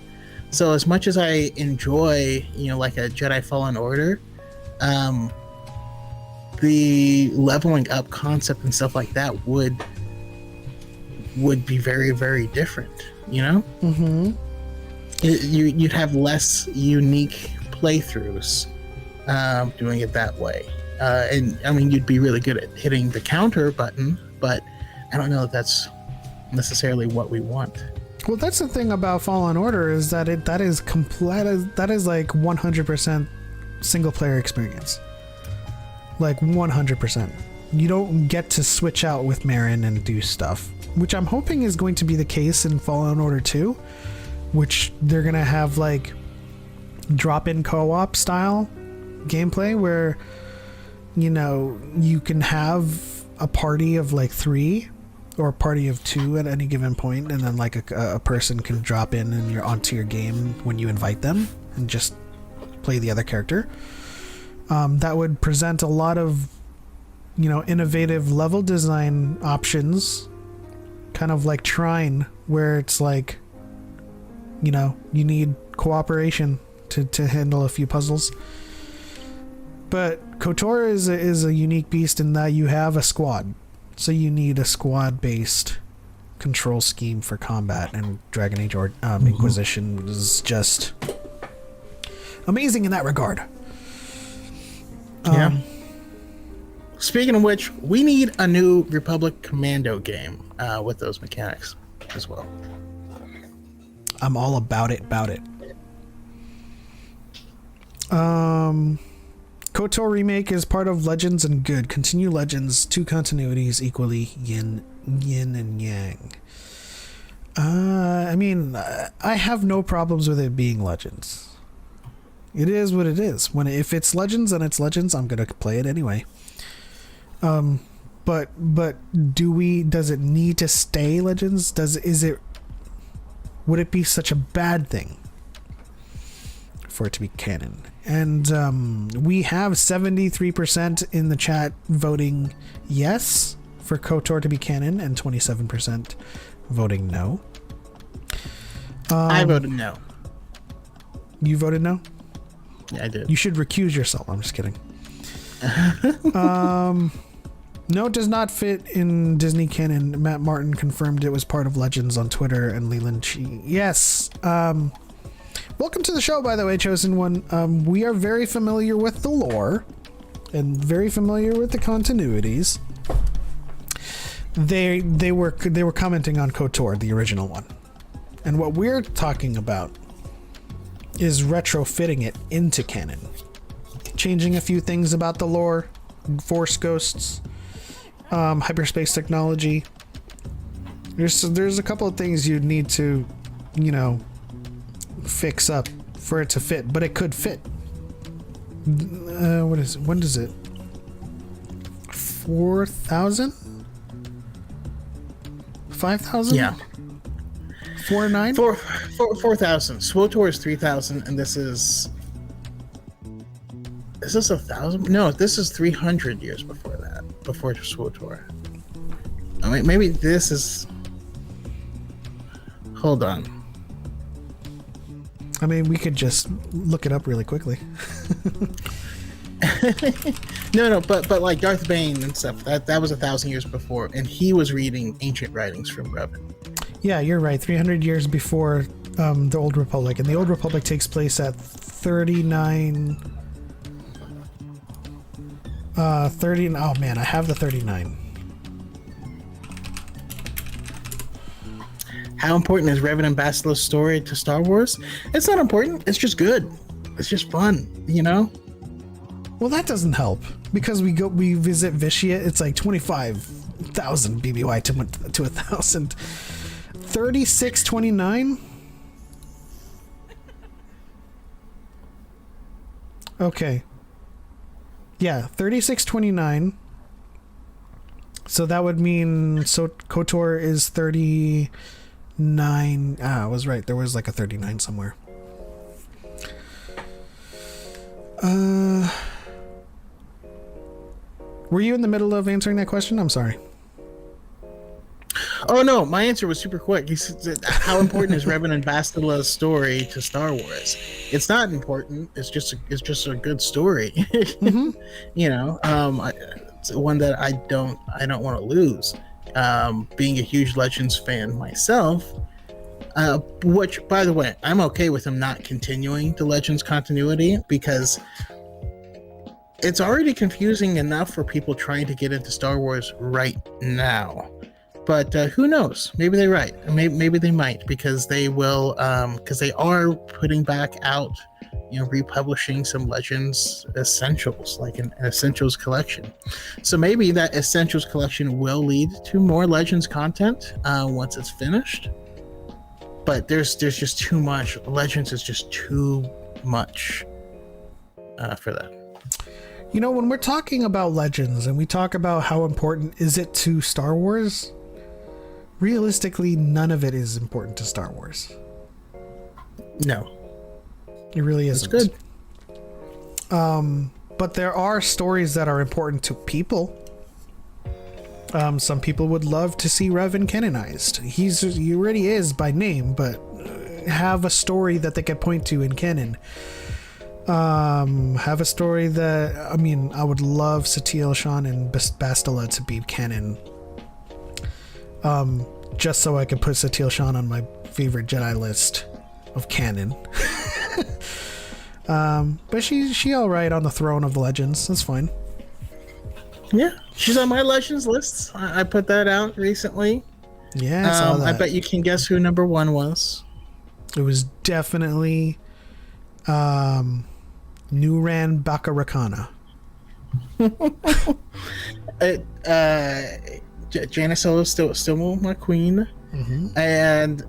So as much as I enjoy, like a Jedi Fallen Order, the leveling up concept and stuff like that would be very, very different. Mm-hmm. You'd have less unique playthroughs doing it that way. And I mean, you'd be really good at hitting the counter button, but I don't know if that's necessarily what we want. Well, that's the thing about Fallen Order is that that is like 100% single player experience. Like 100%. You don't get to switch out with Marin and do stuff, which I'm hoping is going to be the case in Fallen Order 2, which they're going to have like drop-in co-op style gameplay where, you can have a party of like 3 or a party of 2 at any given point, and then like a person can drop in and you're onto your game when you invite them and just play the other character. That would present a lot of innovative level design options, kind of like Trine, where it's like you need cooperation to handle a few puzzles. But KOTOR is a unique beast in that you have a squad. So you need a squad-based control scheme for combat, and Dragon Age or Inquisition is just amazing in that regard. Yeah. Speaking of which, we need a new Republic Commando game with those mechanics as well. I'm all about it. KOTOR Remake is part of Legends and good. Continue Legends, 2 continuities equally yin and yang. I mean, I have no problems with it being Legends. It is what it is. If it's Legends and it's Legends, I'm gonna play it anyway. But does it need to stay Legends? Would it be such a bad thing for it to be canon? And we have 73% in the chat voting yes for KOTOR to be canon, and 27% voting no. I voted no. You voted no? Yeah, I did. You should recuse yourself. I'm just kidding. No, it does not fit in Disney canon. Matt Martin confirmed it was part of Legends on Twitter, and Leland Chi. Yes. Welcome to the show, by the way, Chosen One. We are very familiar with the lore and very familiar with the continuities. They were commenting on KOTOR, the original one, and what we're talking about is retrofitting it into canon, changing a few things about the lore, force ghosts, hyperspace technology. There's a couple of things you'd need to, fix up for it to fit, but it could fit. What is it? When does it? 4,000? 5,000? Yeah. 4,900? 4,000. SWTOR is 3,000, and this is 1,000? No, this is 300 years before that. Before SWTOR. I mean, maybe this is. Hold on. I mean, we could just look it up really quickly. No, but like Darth Bane and stuff, that was 1,000 years before, and he was reading ancient writings from Revan. Yeah, you're right. 300 years before the Old Republic, and the Old Republic takes place at 39. 30. Oh man, I have the 39. How important is Revan and Basilo's story to Star Wars? It's not important. It's just good. It's just fun, Well, that doesn't help because we visit Vitiate. It's like 25,000 BBY to 1,000. 3629. Okay. Yeah, 3629. So that would mean KOTOR is 39. I was right. There was like a 39 somewhere. Were you in the middle of answering that question? I'm sorry. Oh no, my answer was super quick. He said, "How important is Revan and Bastila's story to Star Wars?" It's not important. It's just a good story. Mm-hmm. You know, it's one that I don't want to lose. Being a huge Legends fan myself, which by the way, I'm okay with him not continuing the Legends continuity because it's already confusing enough for people trying to get into Star Wars right now. But who knows? Maybe they're right. Maybe they might, because they will. Because they are putting back out, republishing some Legends Essentials, like an Essentials collection. So maybe that Essentials collection will lead to more Legends content once it's finished. But there's just too much. Legends is just too much for that. When we're talking about Legends and we talk about how important is it to Star Wars, realistically, none of it is important to Star Wars. No. It really isn't. That's good. But there are stories that are important to people. Some people would love to see Revan canonized. He already is by name, but have a story that they could point to in canon. Have a story that, I would love Satele Shan and Bastila to be canon. Just so I could put Satele Shan on my favorite Jedi list of canon. But she all right on the throne of the Legends. That's fine. Yeah, she's on my Legends list. I put that out recently. Yeah, I saw that. I bet you can guess who number 1 was. It was definitely Nuran Bakarakana. Jaina Solo still my queen. Mm-hmm. And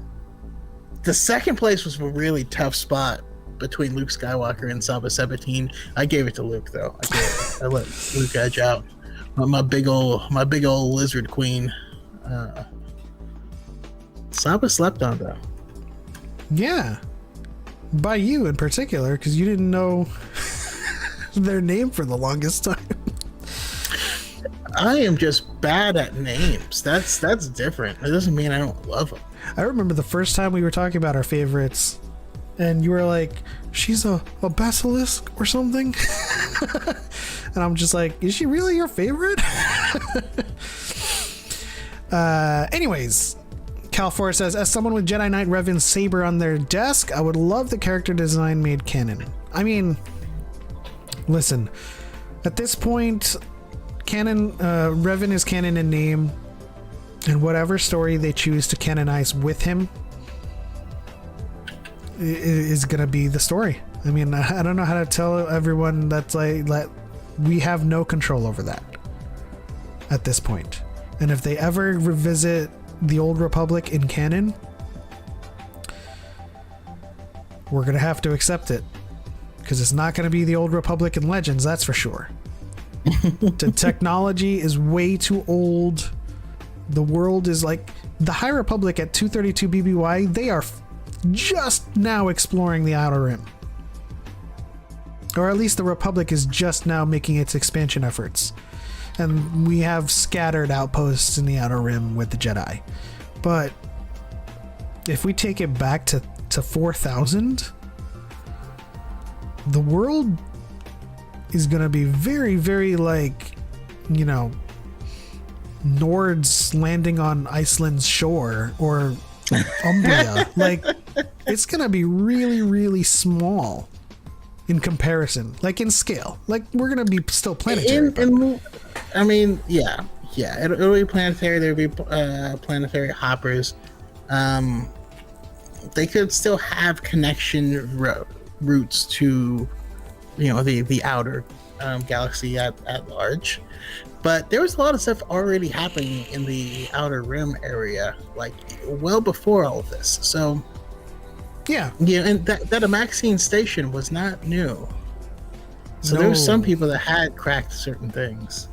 the second place was a really tough spot between Luke Skywalker and Saba 17. I gave it to Luke though. I let Luke edge out. My big old lizard queen. Saba slept on though. Yeah, by you in particular, because you didn't know their name for the longest time. I am just bad at names. That's different. It doesn't mean I don't love them. I remember the first time we were talking about our favorites, and you were like, "She's a basilisk or something," and I'm just like, "Is she really your favorite?" Anyways, Cal4 says, as someone with Jedi Knight Revan's saber on their desk, I would love the character design made canon. Listen, at this point, canon, Revan is canon in name, and whatever story they choose to canonize with him is gonna be the story. I don't know how to tell everyone that we have no control over that at this point. And if they ever revisit the Old Republic in canon, we're gonna have to accept it, because it's not gonna be the Old Republic in Legends, that's for sure. The technology is way too old. The world is like the High Republic at 232 BBY. They are just now exploring the Outer Rim, or at least the Republic is just now making its expansion efforts, and we have scattered outposts in the Outer Rim with the Jedi. But if we take it back to 4000, the world is going to be very, very Nords landing on Iceland's shore, or Umbria. It's going to be really, really small in comparison, in scale. We're going to be still planetary. Yeah, it'll be planetary. There'll be planetary hoppers. They could still have connection routes to, the outer galaxy at large. But there was a lot of stuff already happening in the Outer Rim area, well before all of this. So, yeah, and that Amaxine station was not new. So there were some people that had cracked certain things.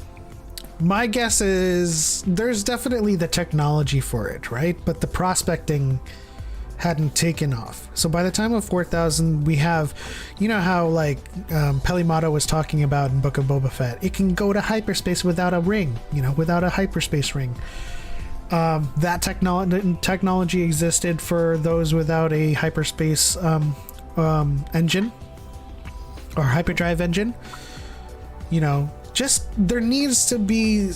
My guess is there's definitely the technology for it, right? But the prospecting hadn't taken off. So by the time of 4000, we have, you know how like Pelimotto was talking about in Book of Boba Fett, it can go to hyperspace without a ring, without a hyperspace ring. That technology existed for those without a hyperspace engine or hyperdrive engine. Just there needs to be,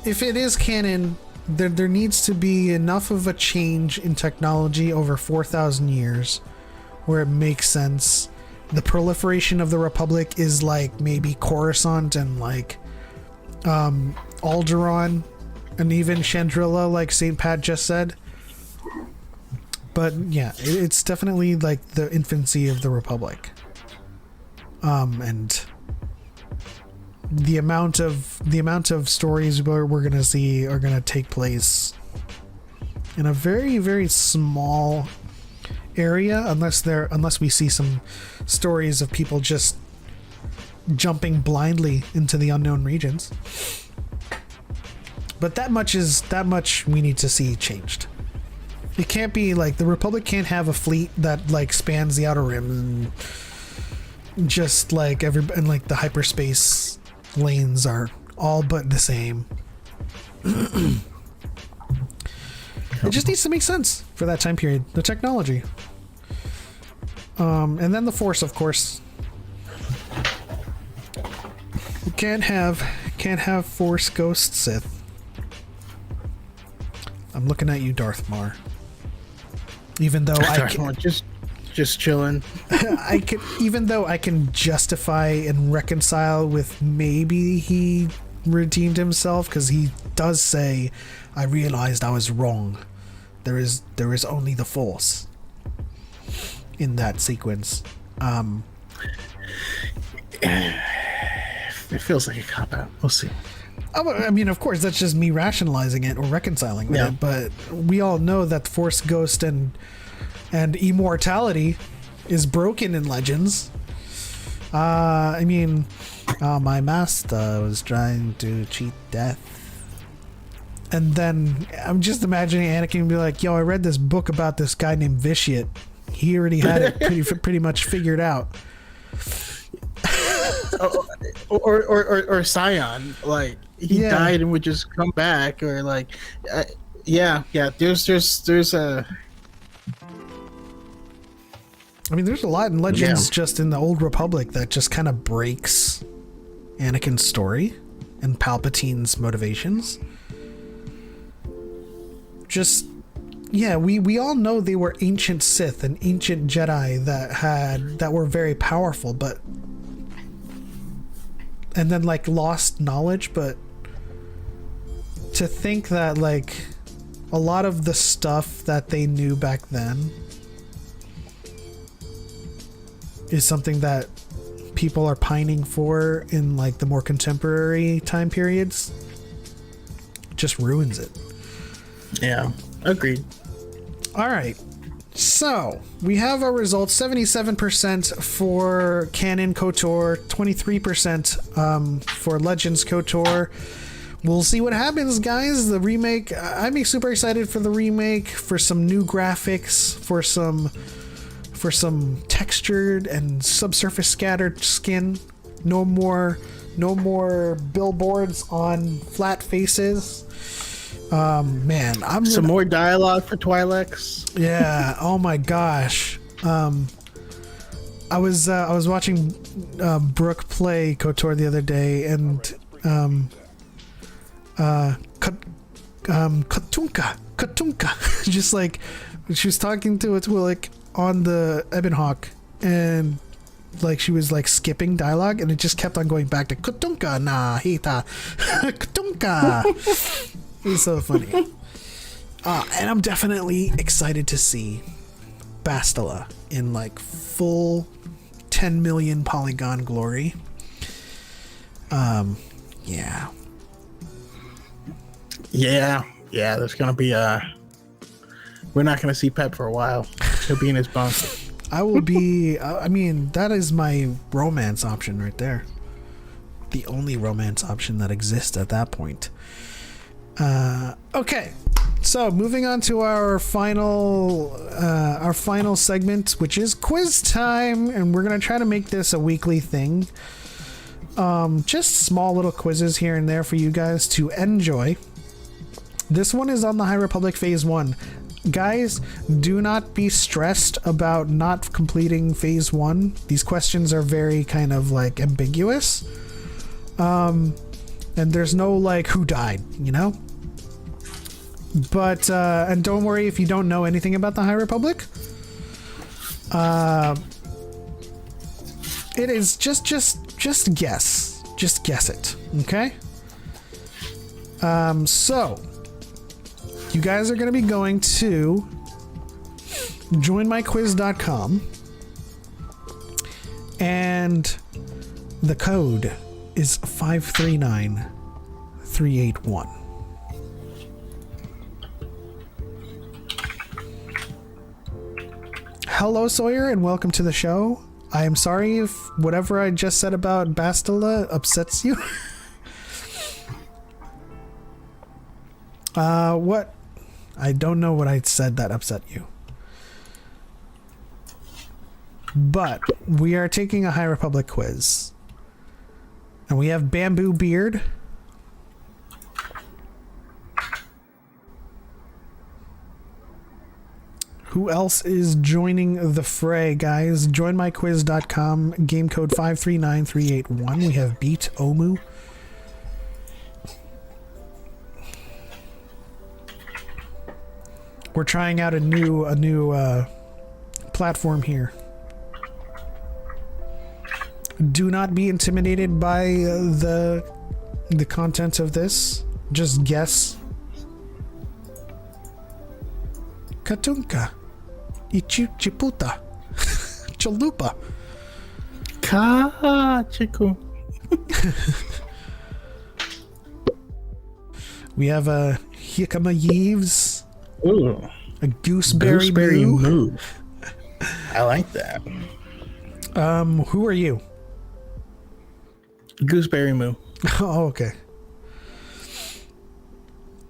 if it is canon, there needs to be enough of a change in technology over 4,000 years where it makes sense. The proliferation of the Republic is like maybe Coruscant and like Alderaan and even Chandrilla, like St. Pat just said. But yeah, it's definitely like the infancy of the Republic. And the amount of stories we're gonna see are gonna take place in a very, very small area, unless we see some stories of people just jumping blindly into the unknown regions. But that much we need to see changed. It can't be like the Republic can't have a fleet that like spans the Outer Rim and just like and like the hyperspace lanes are all but the same. It just needs to make sense for that time period. The technology. And then the Force, of course. You can't have Force Ghost Sith. I'm looking at you, Darth Maul. Even though just chilling. Even though I can justify and reconcile with maybe he redeemed himself, because he does say, "I realized I was wrong. There is only the Force." In that sequence, it feels like a cop out. We'll see. I mean, of course, that's just me rationalizing it or reconciling with it. But we all know that the Force Ghost and immortality is broken in Legends. I mean, my master was trying to cheat death. And then I'm just imagining Anakin be like, "Yo, I read this book about this guy named Vitiate. He already had it pretty much figured out." or Scion, like he died and would just come back, or like, There's a. I mean, there's a lot in Legends just in the Old Republic that just kind of breaks Anakin's story and Palpatine's motivations. Just, we all know they were ancient Sith and ancient Jedi that were very powerful, and then like lost knowledge. But to think that like a lot of the stuff that they knew back then is something that people are pining for in like the more contemporary time periods, just ruins it. Yeah, agreed. All right, so we have our results: 77% for canon KOTOR, 23% for Legends KOTOR. We'll see what happens, guys. The remake, I'm super excited for the remake, for some new graphics, for some textured and subsurface scattered skin. No more billboards on flat faces. Man, some more dialogue for Twi'leks. Yeah. Oh my gosh. I was watching Brooke play KOTOR the other day, and Katunka, just like she was talking to a Twi'lek on the Ebon Hawk, and like she was like skipping dialogue, and it just kept on going back to Katunka na hita Katunka. It's so funny. And I'm definitely excited to see Bastila in like full 10 million polygon glory. Yeah, there's gonna be we're not gonna see Pep for a while. He'll be in his bunk. I will be. I mean, that is my romance option right there. The only romance option that exists at that point. Okay, So moving on to our final segment, which is quiz time, and we're gonna try to make this a weekly thing. Just small little quizzes here and there for you guys to enjoy. This one is on the High Republic Phase 1. Guys, do not be stressed about not completing Phase 1. These questions are very kind of like ambiguous. And there's no like who died, you know? But and don't worry if you don't know anything about the High Republic. It is just guess. Just guess it, okay? So you guys are going to be going to joinmyquiz.com, and the code is 539381. Hello, Sawyer, and welcome to the show. I am sorry if whatever I just said about Bastila upsets you. What? I don't know what I said that upset you. But we are taking a High Republic quiz. And we have Bamboo Beard. Who else is joining the fray, guys? Joinmyquiz.com, game code 539381. We have Beat Omu. We're trying out a new platform here. Do not be intimidated by the content of this. Just guess. Katunka. Ichiputa. Chalupa. Chico. We have a Hikama Yeeves. Ooh. A Gooseberry Moo. I like that. Who are you? Gooseberry Moo. Oh, okay.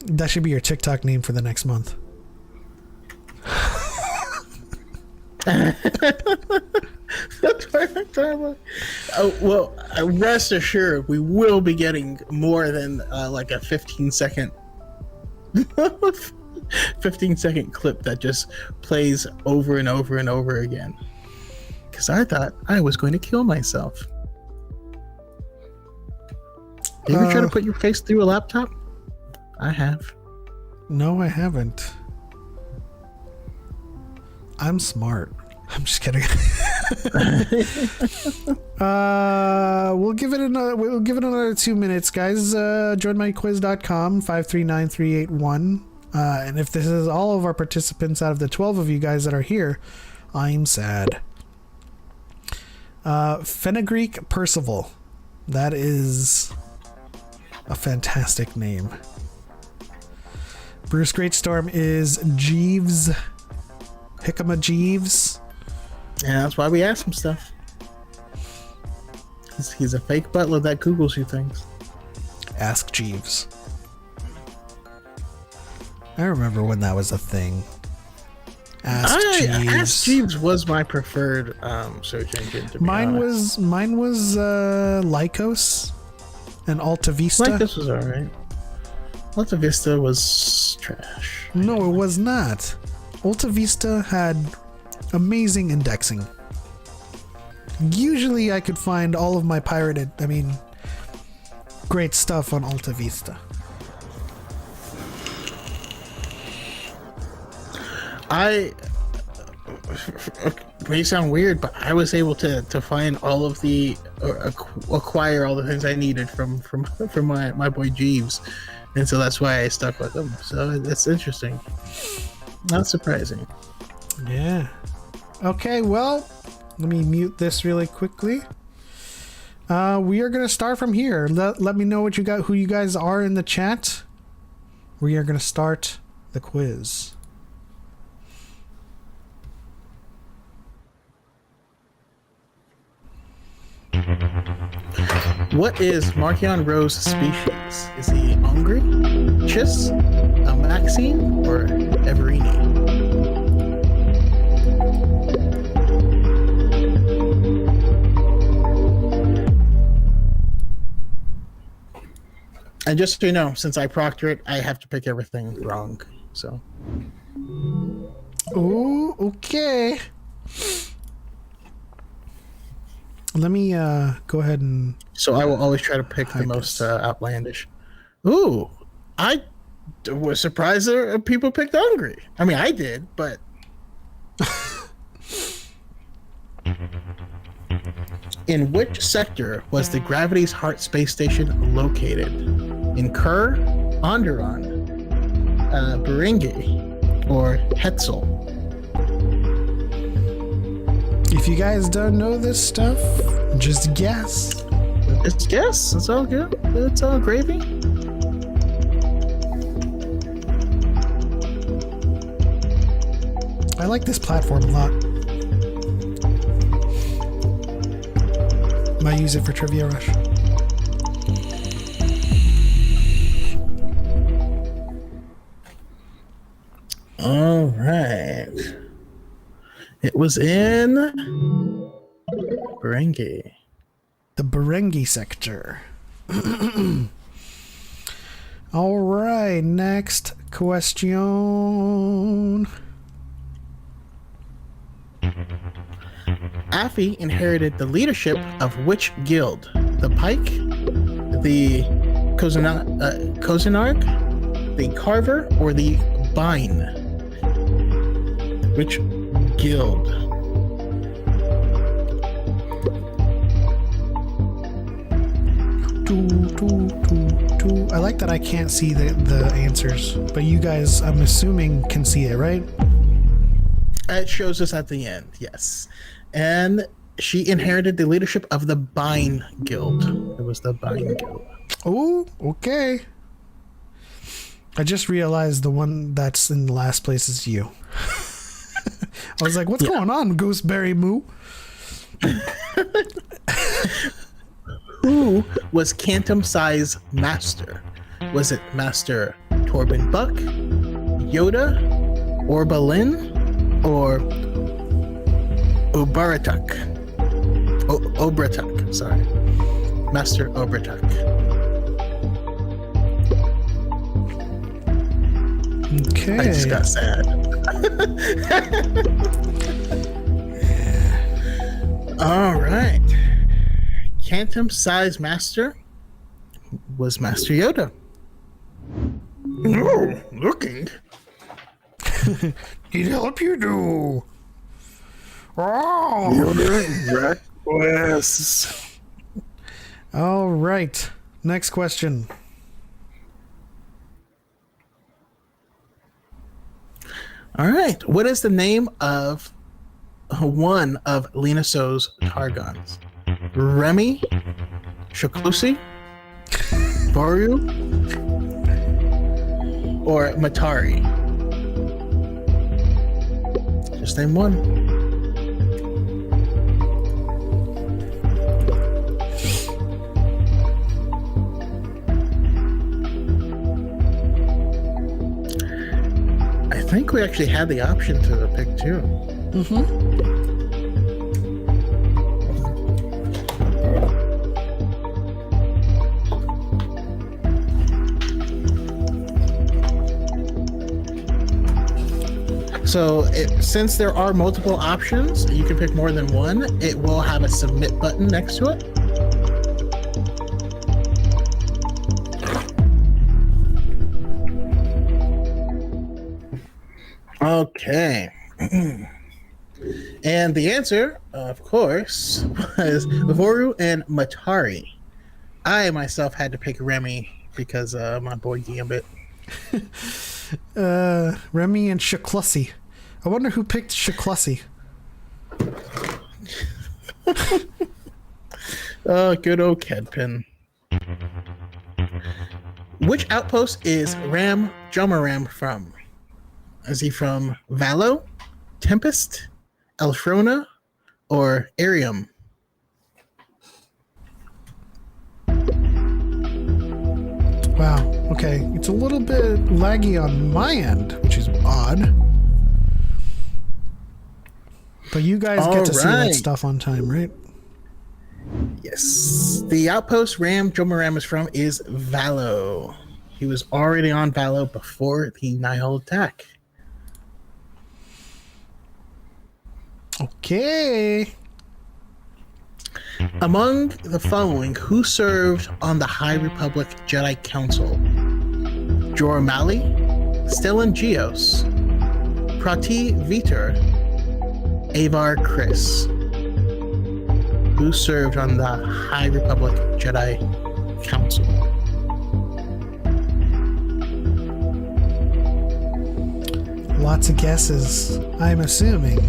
That should be your TikTok name for the next month. That's what I'm talking about. Oh, well, rest assured, we will be getting more than like a 15-second 15-second clip that just plays over and over and over again. Because I thought I was going to kill myself. You ever try to put your face through a laptop? I have. No, I haven't. I'm smart. I'm just kidding. We'll give it another 2 minutes, guys. Joinmyquiz.com 539381. And if this is all of our participants out of the 12 of you guys that are here, I'm sad. Fenugreek Percival. That is a fantastic name. Bruce Greatstorm is Jeeves. Hickama Jeeves. Yeah, that's why we ask him stuff. He's a fake butler that Googles you things. Ask Jeeves. I remember when that was a thing. Ask Jeeves. Ask Jeeves was my preferred search engine. To be honest. Mine was Lycos and Alta Vista. Lycos was alright. Alta Vista was trash. No, it was not. Alta Vista had amazing indexing. Usually I could find all of my great stuff on Alta Vista. May sound weird, but I was able to find all of the acquire all the things I needed from my boy Jeeves, and so that's why I stuck with him. So it's interesting. Not surprising. Yeah. Okay, well, let me mute this really quickly. We are going to start from here. Let me know who you guys are in the chat. We are going to start the quiz. What is Marchion Rowe's species? Is he Hungry, Chiss, a Maxine, or Everini? And just so you know, since I proctor it, I have to pick everything wrong. So. Oh, okay. Let me go ahead and. So I will always try to pick the most outlandish. Ooh, I was surprised that people picked Hungry. I mean, I did, but. In which sector was the Gravity's Heart space station located? In Kerr, Onderon, Beringi, or Hetzel? If you guys don't know this stuff, just guess. Just guess. It's all good. It's all gravy. I like this platform a lot. Might use it for Trivia Rush. All right. It was in Berengi. The Berengi sector. All right, next question. Affy inherited the leadership of which guild? The Pike, the Cozenarg, the Carver, or the Bine? Which guild? I like that I can't see the answers, but you guys, I'm assuming, can see it, right? It shows us at the end, yes. And she inherited the leadership of the Bine Guild. It was the Bine Guild. Oh, okay. I just realized the one that's in the last place is you. I was like, what's going on, Gooseberry Moo? Who was Cantum Size Master? Was it Master Torben Buck, Yoda, Orbalin, or Obratuk? Obratuk, sorry. Master Obratuk. Okay. I just got sad. All right. Cantum Size Master was Master Yoda. Oh, looking. Need help you do. Oh. Yoda reckless. All right. Next question. All right. What is the name of one of Lena So's Targons? Remy, Shaklusi, Boru, or Matari? Just name one. I think we actually had the option to pick two. Mm-hmm. So since there are multiple options, you can pick more than one. It will have a submit button next to it. Okay. And the answer, of course, was Voru and Matari. I myself had to pick Remy because my boy Gambit. Remy and Shaklusi. I wonder who picked Shaklusi. Oh, good old Kedpin. Which outpost is Ram Jomaram from? Is he from Valo, Tempest, Elfrona, or Arium? Wow. Okay. It's a little bit laggy on my end, which is odd. But you guys get to see that stuff on time, right? Yes. The outpost Ram Jomaram is from is Valo. He was already on Valo before the Nihil attack. Okay. Among the following, who served on the High Republic Jedi Council? Jor Mali, Stellan Gios, Prati Vitor, Avar Chris. Who served on the High Republic Jedi Council? Lots of guesses, I'm assuming.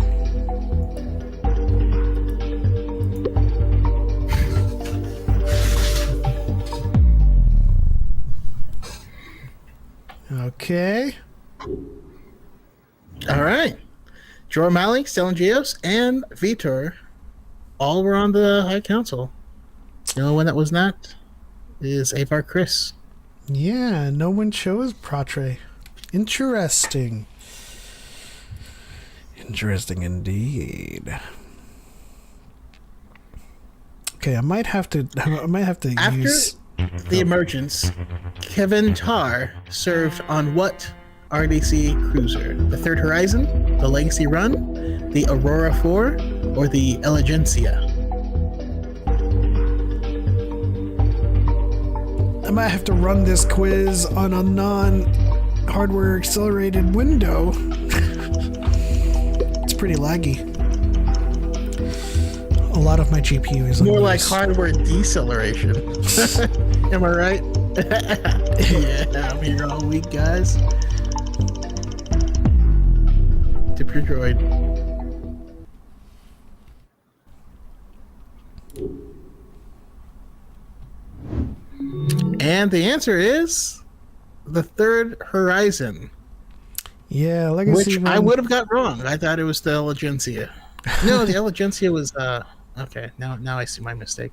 Okay. All right. Jor Mali, Stellan Gios, and Vitor all were on the High Council. The only one that was not is Avar Chris. Yeah, no one chose Pratre. Interesting. Interesting indeed. Okay, I might have to After use the emergence, Kevin Tarr served on what RDC cruiser? The Third Horizon, the Legacy Run, the Aurora 4, or the Elegencia? I might have to run this quiz on a non-hardware accelerated window. It's pretty laggy. A lot of my GPU is More on like this. hardware deceleration. Am I right? Yeah, I'm here all week, guys. Tip your droid. And the answer is the Third Horizon, Yeah, Legacy which I Run. would have got wrong. I thought it was the Elegencia. No, the Elegencia was okay. Now I see my mistake.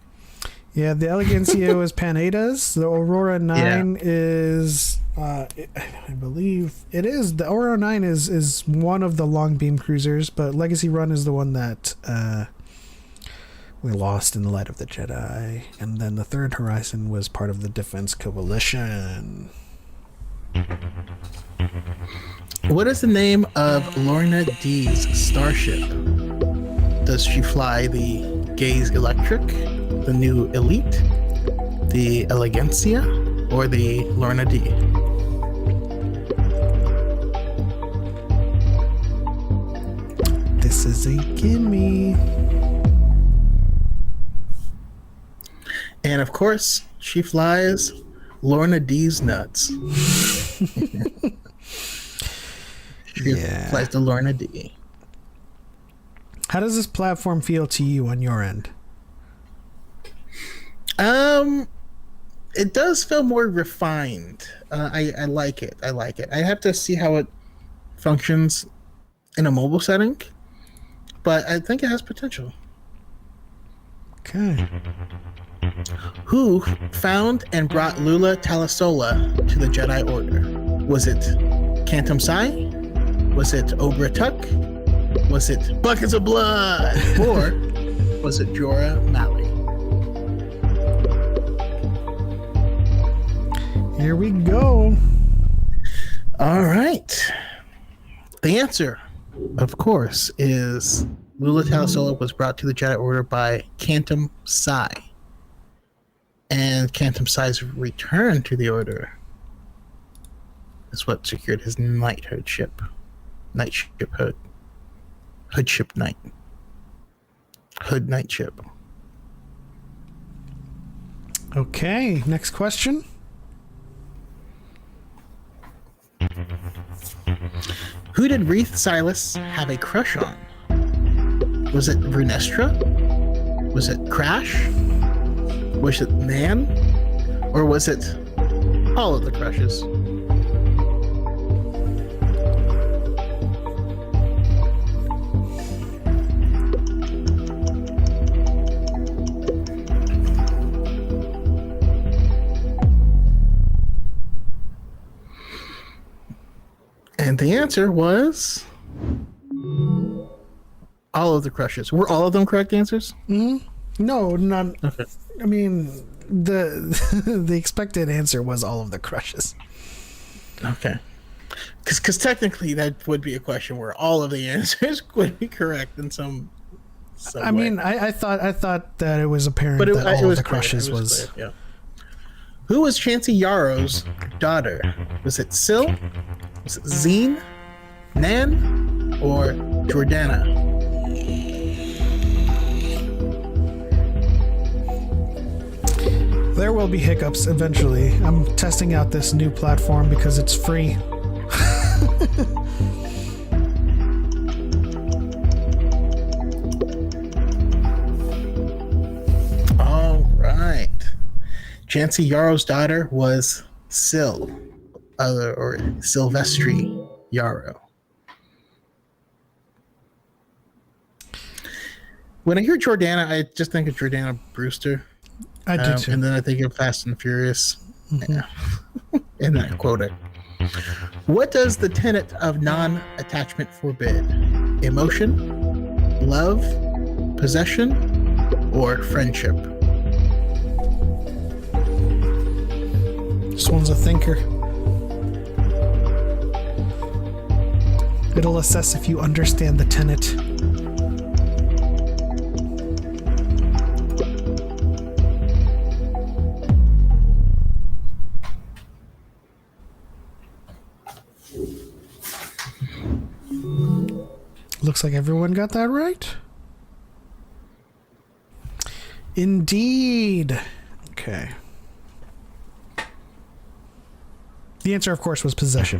Yeah, the Elegancia was Panetta's. The Aurora 9 is I believe it is. The Aurora 9 is one of the long beam cruisers, but Legacy Run is the one that we lost in the Light of the Jedi. And then the Third Horizon was part of the Defense Coalition. What is the name of Lorna D's starship? Does she fly the Gaze Electric, the New Elite, the Elegancia, or the Lorna D? This is a gimme. And of course, she flies Lorna D's nuts. She Yeah. flies the Lorna D. How does this platform feel to you on your end? It does feel more refined. I like it. I like it. I have to see how it functions in a mobile setting, but I think it has potential. Okay. Who found and brought Lula Talasola to the Jedi Order? Was it Cantum Sai? Was it Obra Tuck? Was it Buckets of Blood? Or was it Jorah Mali? Here we go. All right. The answer, of course, is Lula Talasola was brought to the Jedi Order by Cantum Sai. And Cantum Sai's return to the Order is what secured his knighthood ship. Knightship Hood. Hoodship Knight. Hood Knightship. Okay, next question. Who did Reith Silas have a crush on? Was it Brunestra? Was it Crash? Was it Man? Or was it all of the crushes? And the answer was all of the crushes. Were all of them correct answers? No, not. Okay. I mean, the expected answer was all of the crushes. Okay. Because technically that would be a question where all of the answers would be correct in some I way. mean, I thought that it was apparent But that all of the clear. crushes It was. clear, yeah. Who was Chancey Yarrow's daughter? Was it Syl? Was it Zine? Nan? Or Jordana? There will be hiccups eventually. I'm testing out this new platform because it's free. All right. Chancey Yarrow's daughter was Syl, or Sylvestri Yarrow. When I hear Jordana, I just think of Jordana Brewster. I do too. And then I think of Fast and Furious. Yeah. In that quota. What does the tenet of non-attachment forbid? Emotion, love, possession, or friendship? This one's a thinker. It'll assess if you understand the tenet. Looks like everyone got that right. Indeed. Okay. The answer, of course, was possession.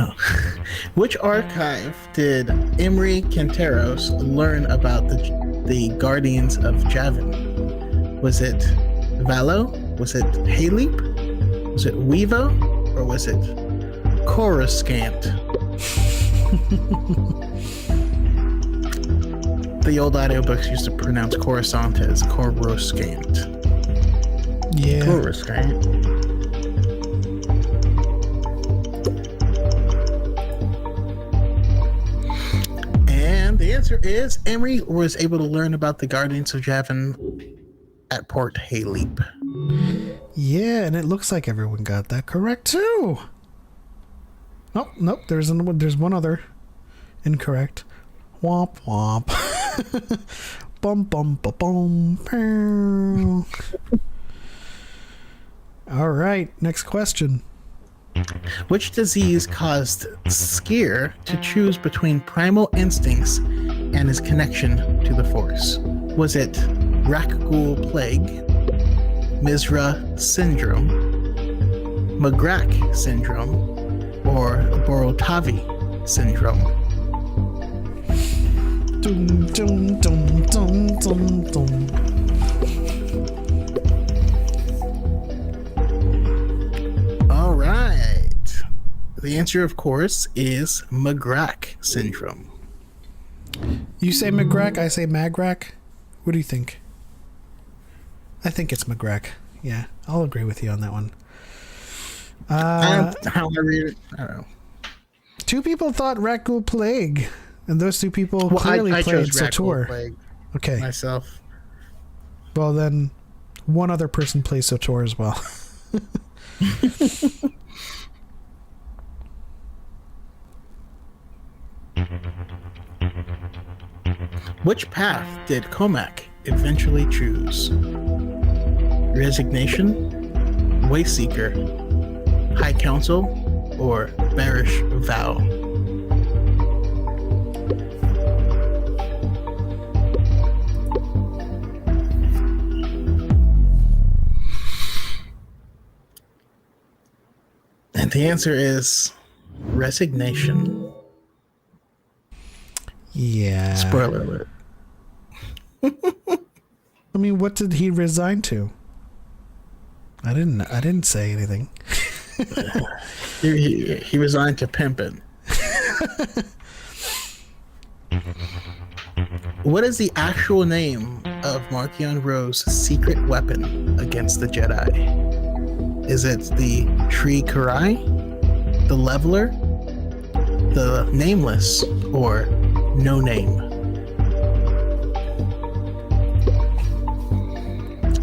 Oh. Which archive did Imri Canteros learn about the Guardians of Javin? Was it Valo? Was it Hayleap? Was it Weevo? Or was it Coruscant? The old audiobooks used to pronounce Coruscant as Coruscant. Yeah. Coruscant. And the answer is Emery was able to learn about the Guardians of Javin at Port Hayleap. Yeah, and it looks like everyone got that correct too. Nope. There's one other incorrect. Womp womp. Bum bum ba bum. Pow. All right, next question. Which disease caused Skier to choose between primal instincts and his connection to the Force? Was it Rakghoul Plague, Mizra Syndrome, McGrack Syndrome, or Borotavi Syndrome? Dum, dum, dum, dum, dum, dum. All right. The answer, of course, is McGrack Syndrome. You say McGrack, I say Magrack. What do you think? I think it's McGrack. Yeah, I'll agree with you on that one. How I read it, I don't know. Two people thought Rakghoul Plague, and those two people Well, clearly I played chose Rakghoul Sator. Plague Okay, myself. well then, one other person plays Sator as well. Which path did Comac eventually choose? Resignation, Wayseeker, High Council, or Bearish Vow? And the answer is Resignation. Yeah. Spoiler alert. I mean, what did he resign to? I didn't say anything. He resigned to pimpin'. What is the actual name of Marchion Ro's secret weapon against the Jedi? Is it the Tree Karai, the Leveler, the Nameless or No Name?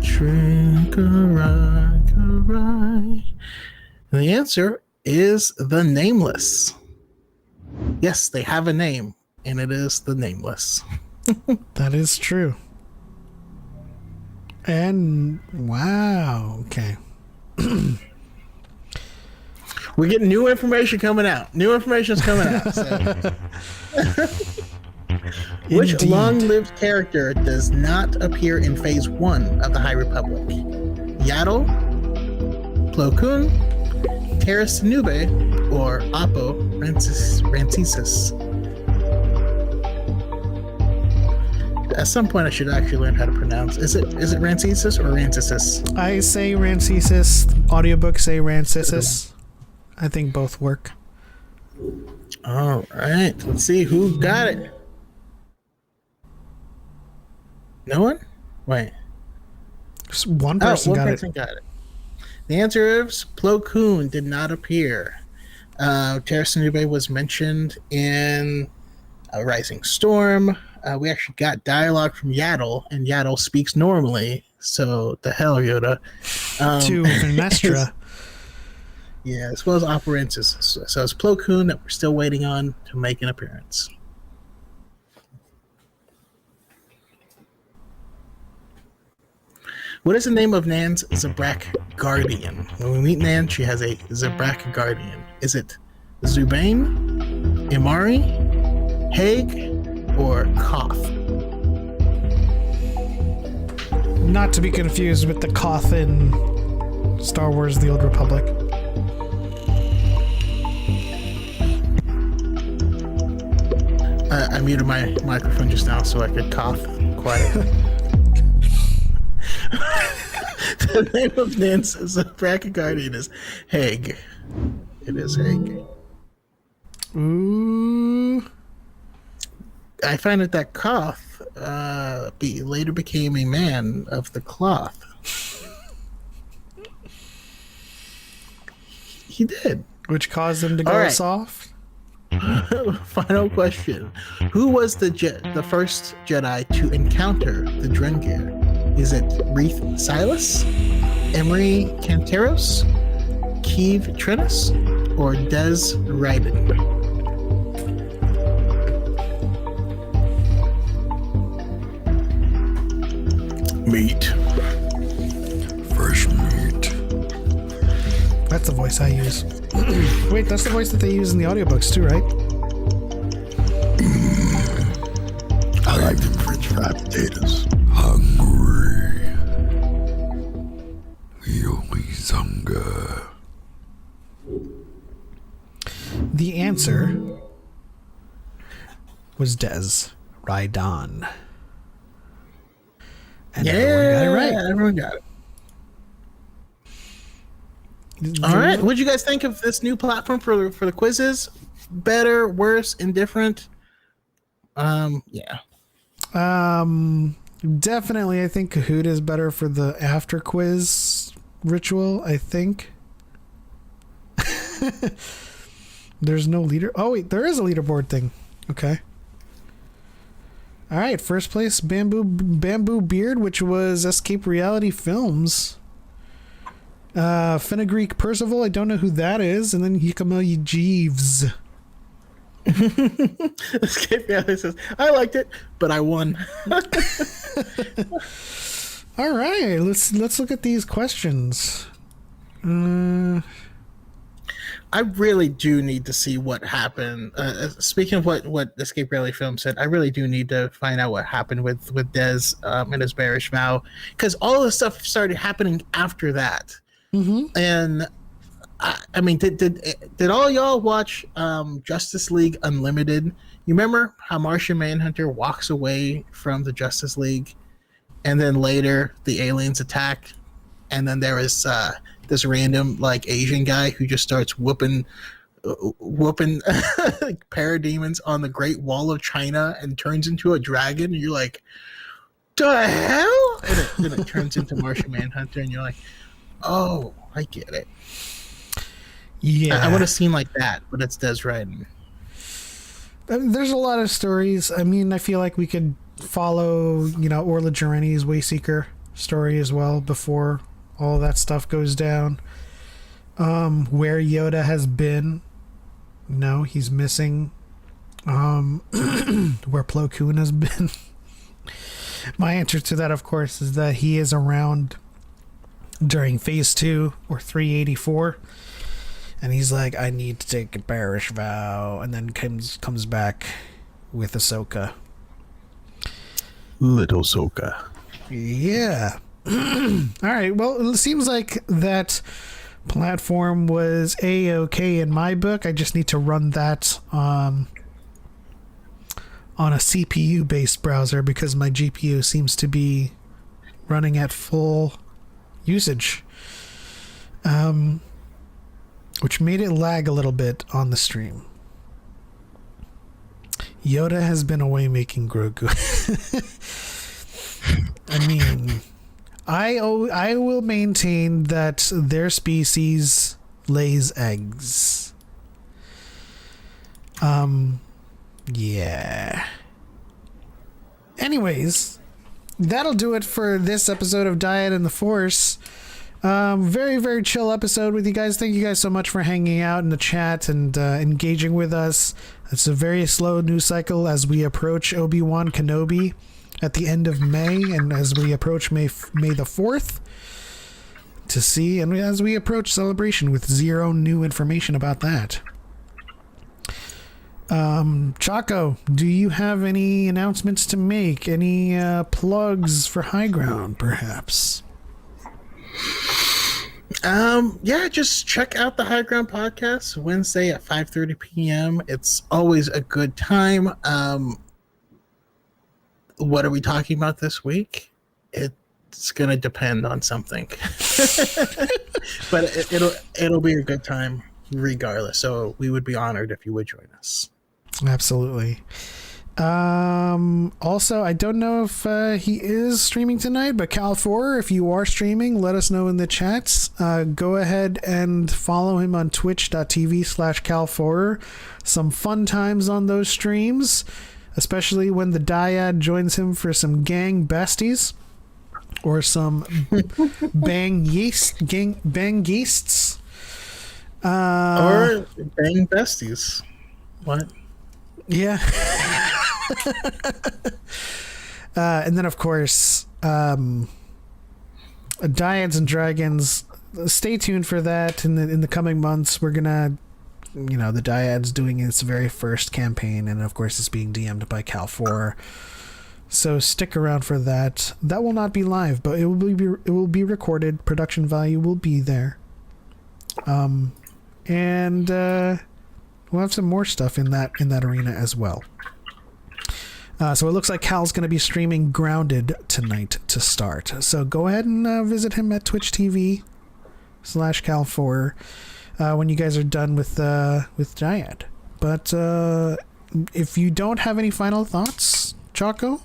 Trickery. And the answer is the Nameless. Yes, they have a name, and it is the Nameless. That is true. And wow, okay. We're getting new information coming out. New information is coming out. So. Which Indeed. long-lived character does not appear in Phase 1 of the High Republic? Yaddle, Plo Koon, Terrace Nube, or Oppo Rancisis? At some point, I should actually learn how to pronounce. Is it Rancisis or Rancisis? I say Rancisis. Audiobooks say Rancisis. I think both work. All right, let's see who got it. No one? Wait. Just one person got it. got it. The answer is Plo Koon did not appear. Terrace Nube was mentioned in Rising Storm. We actually got dialogue from Yaddle, and Yaddle speaks normally. So the hell, Yoda. To Vernestra. Yeah, as well as Operances. So it's Plo Koon that we're still waiting on to make an appearance. What is the name of Nan's Zabrak Guardian? When we meet Nan, she has a Zabrak Guardian. Is it Zubain, Imari, Haig, or Koth? Not to be confused with the Koth in Star Wars The Old Republic. I muted my microphone just now so I could cough quietly. The name of Nan's Zabrak Guardian is Haig. It is Haig. Ooh. I find that Koth later became a man of the cloth. He did. Which caused them to go right. soft? Final question. Who was the first Jedi to encounter the Drengir? Is it Reith Silas, Emery Canteros, Keeve Trennis, or Des Ryden? Meat. Fresh meat. That's the voice I use. Wait, that's the voice that they use in the audiobooks too, right? I like them French fried potatoes. Hungry. Yoi's hunger. The answer was Des Rydan. And everyone got it right. Everyone got it. All right. What'd you guys think of this new platform for the quizzes? Better, worse, indifferent? Yeah. Definitely, I think Kahoot is better for the after quiz ritual, I think. There's no leader. Oh, wait, there is a leaderboard thing. Okay. All right, first place, Bamboo Beard, which was Escape Reality Films. Fenugreek Percival, I don't know who that is. And then Yakamelia Jeeves. Escape Reality says, I liked it, but I won. All right, let's look at these questions. I really do need to see what happened. Speaking of what Escape Reality Film said, I really do need to find out what happened with Des and his bearish vow, because all the stuff started happening after that. Mm-hmm. And I mean, did all y'all watch Justice League Unlimited? You remember how Martian Manhunter walks away from the Justice League, and then later the aliens attack, and then there is this random like Asian guy who just starts whooping parademons on the Great Wall of China and turns into a dragon. And you're like, the hell? And then it turns into Martian Manhunter, and you're like, oh, I get it. Yeah, I want a scene like that, but it's Des Ryden. there's a lot of stories. I mean, I feel like we could follow, Orla Jareni's Wayseeker story as well before all that stuff goes down. Where Yoda has been. No, he's missing. Where Plo Koon has been. My answer to that, of course, is that he is around during Phase 2 or 384. And he's like, I need to take a parish vow. And then comes back with Ahsoka. Little Ahsoka. Yeah. All right. Well, it seems like that platform was A-okay in my book. I just need to run that on a CPU-based browser because my GPU seems to be running at full usage. Which made it lag a little bit on the stream. Yoda has been away making Grogu. I mean, I will maintain that their species lays eggs. Yeah. Anyways, that'll do it for this episode of Dyad and the Force. Very, very chill episode with you guys. Thank you guys so much for hanging out in the chat and engaging with us. It's a very slow news cycle as we approach Obi-Wan Kenobi at the end of May, and as we approach May the 4th to see, and as we approach Celebration with zero new information about that. Choco, do you have any announcements to make? Any plugs for High Ground, perhaps? Yeah, just check out the High Ground podcast Wednesday at 5:30 p.m. It's always a good time. What are we talking about this week? It's gonna depend on something, but it'll be a good time regardless. So we would be honored if you would join us. Absolutely. Also, I don't know if he is streaming tonight, but Cal4, if you are streaming, let us know in the chats. Go ahead and follow him on twitch.tv/Cal4. Some fun times on those streams, especially when the Dyad joins him for some gang besties or some bang yeasts. Or bang besties. What? Yeah. And then, of course, Dyads and Dragons. Stay tuned for that in the coming months. We're gonna, the Dyad's doing its very first campaign, and of course, it's being DM'd by Cal4. So stick around for that. That will not be live, but it will be recorded. Production value will be there. And we'll have some more stuff in that arena as well. So it looks like Cal's going to be streaming Grounded tonight to start. So go ahead and visit him at Twitch TV/Cal4 when you guys are done with Dyad. But if you don't have any final thoughts, Choco?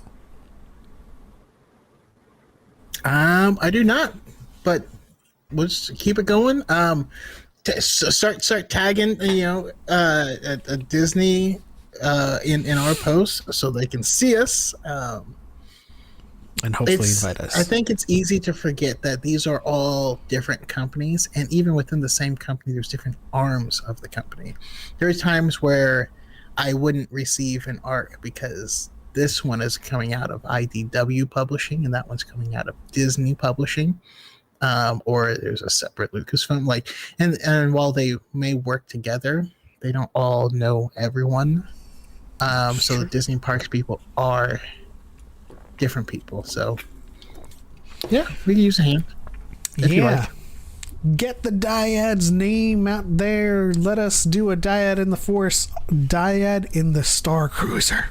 I do not, but we'll just keep it going. Start tagging, Disney in our posts so they can see us. And hopefully invite us. I think it's easy to forget that these are all different companies, and even within the same company, there's different arms of the company. There are times where I wouldn't receive an ARC because this one is coming out of IDW Publishing, and that one's coming out of Disney Publishing. Or there's a separate Lucasfilm, and while they may work together, they don't all know everyone. So the Disney Parks people are different people. So yeah, we can use a hand. If you like. Get the Dyad's name out there. Let us do a Dyad in the Force, Dyad in the Star Cruiser.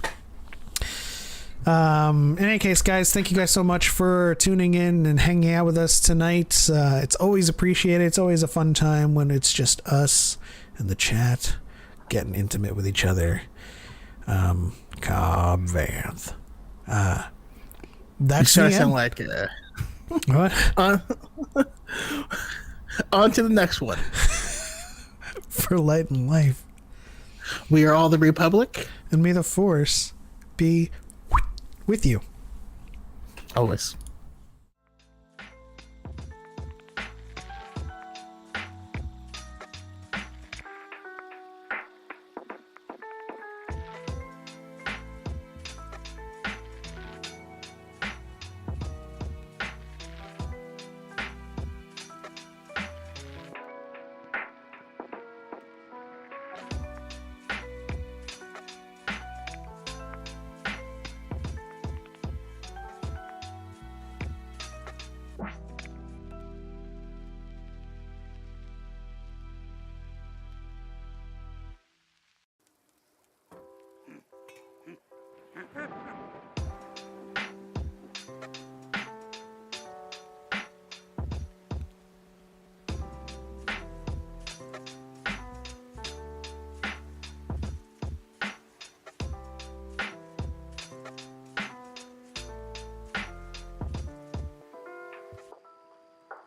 In any case, guys, thank you guys so much for tuning in and hanging out with us tonight. It's always appreciated. It's always a fun time when it's just us and the chat getting intimate with each other. Cobb Vanth. That's you the sound end. like What? On to the next one. For Light and Life. We are all the Republic. and may the Force be with you. Always.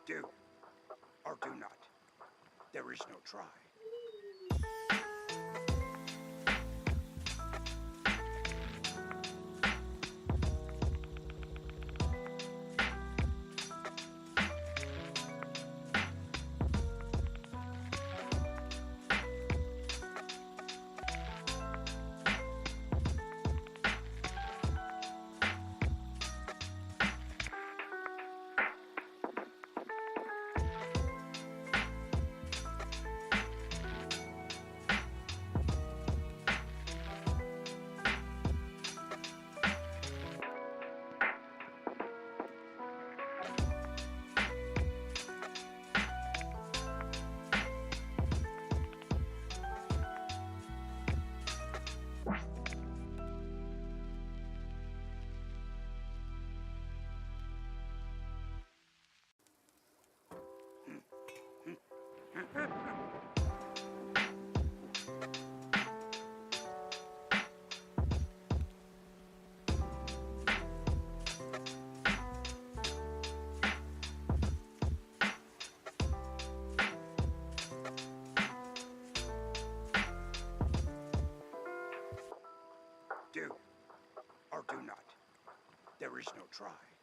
Do or do not. There is no try. Do or do not. There is no try.